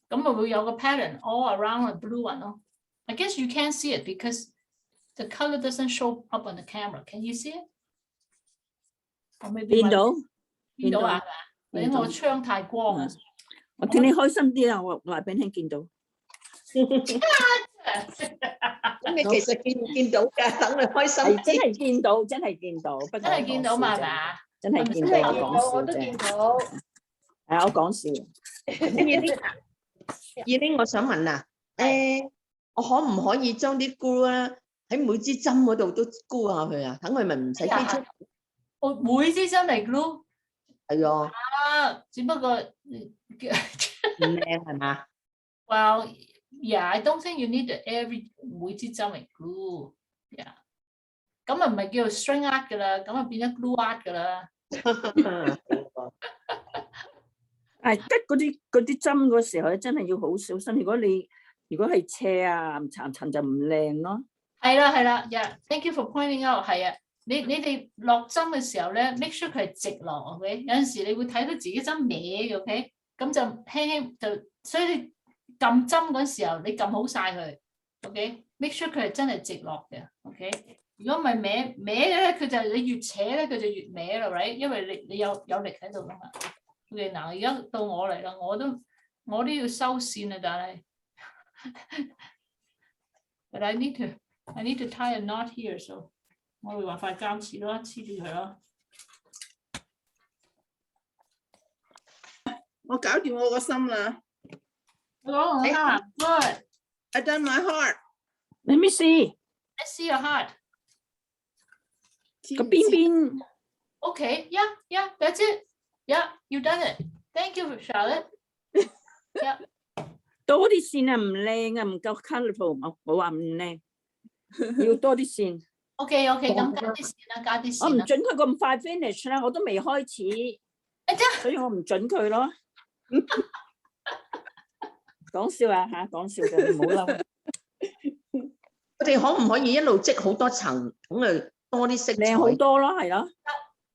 S1: 咁咪會有個 pattern all around the blue one 咯。I guess you can't see it because the color doesn't show up on the camera. Can you see it?
S8: 見到，
S1: 見到啊？因為我窗太光啊。
S8: 我聽你開心啲啊！我話俾你聽，見到。
S3: 咁你其實見到㗎，等你開心啲。
S8: 真係見到，真係見到，不過
S1: 真係見到嘛係嘛？
S8: 真係見到，我講笑
S5: 我都見到。
S8: 係我講笑。
S3: Elaine，我想問啊，我可唔可以將啲 glue 啊喺每支針嗰度都 glue 下佢啊？等佢咪唔使飛出。
S1: 我每支針嚟 glue。
S3: 係啊。
S1: 只不過
S3: 唔靚係嘛
S1: ？Well, yeah, I don't think you need每支針嚟 glue. Yeah. 咁啊唔係叫做 string art 㗎啦，咁啊變咗 glue art 㗎啦。
S8: 係吉嗰啲針嗰時候咧，真係要好小心。如果係斜啊、層就唔靚咯。係
S1: 啦 ，yeah. Thank you for pointing out. 係啊，你哋落針嘅時候咧 ，make sure 佢係直落 ，OK？ 有陣時你會睇到自己針歪嘅 ，OK？ 咁就輕輕就，所以你撳針嗰時候，你撳好晒佢 ，OK？Make sure 佢係真係直落嘅 ，OK？ 如果唔係歪咧，佢就你越扯咧，佢就越歪啦 ，right？ 因為你有力喺度噶嘛。OK， 嗱，而家到我嚟啦，我都要收線啊，但係，but I need to tie a knot here， so 我會揾塊膠紙咯，黐住佢咯。
S9: 我搞掂我個心啦。
S1: 我講我 heart，good。
S9: I done my heart.
S8: Let me see.
S1: Let's see your heart.
S8: 個邊邊。
S1: Okay, yeah, that's it. Yeah, you done it. Thank you, Charlotte. Yeah.
S8: 多啲線啊，唔靚啊，唔夠 colourful。我話唔靚，要多啲線。
S1: OK， 咁加啲線啦，加啲線。
S8: 我唔準佢咁快 finish 啦，我都未開始，所以我唔準佢咯。講笑啊嚇，講笑嘅，唔好嬲。
S3: 我哋可唔可以一路織好多層，咁啊多啲色彩？
S8: 靚好多咯，係咯。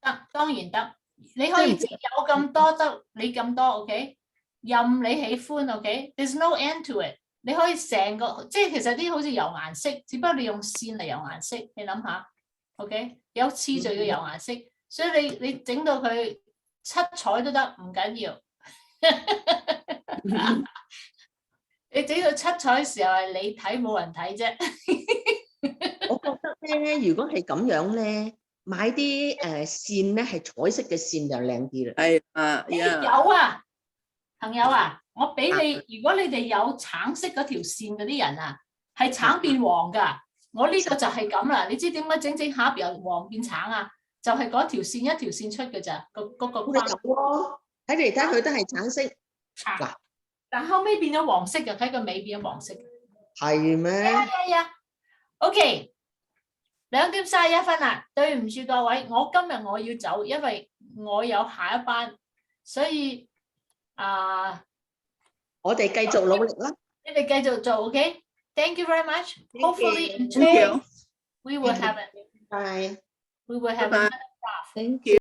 S1: 得，當然得。你可以有咁多得，你咁多 OK， 任你喜歡 OK。There's no end to it。你可以成個，即係其實啲好似油顏色，只不過你用線嚟油顏色。你諗下 OK， 有次序嘅油顏色，所以你整到佢七彩都得，唔緊要。你整到七彩嘅時候係你睇冇人睇啫。
S3: 我覺得咧，如果係咁樣咧，買啲線咧係彩色嘅線就靚啲啦。
S9: 係啊，
S1: 有啊，朋友啊，我俾你，如果你哋有橙色嗰條線嗰啲人啊，係橙變黃㗎。我呢個就係咁啦。你知點解整整下由黃變橙啊？就係嗰條線一條線出嘅咋，嗰個框。
S3: 睇嚟睇去都係橙色。嗱，
S1: 但後尾變咗黃色嘅，睇個尾變咗黃色。
S3: 係咩？
S1: 呀 ，OK， 2:31啦。對唔住各位，今日我要走，因為我有下一班，所以
S3: 我哋繼續努力啦。
S1: 你哋繼續做 ，OK？Thank you very much. Hopefully in 2
S9: Thank you.
S1: days we will have it.
S3: Bye.
S1: We will have
S9: Bye-bye.
S1: another class.
S5: Thank you.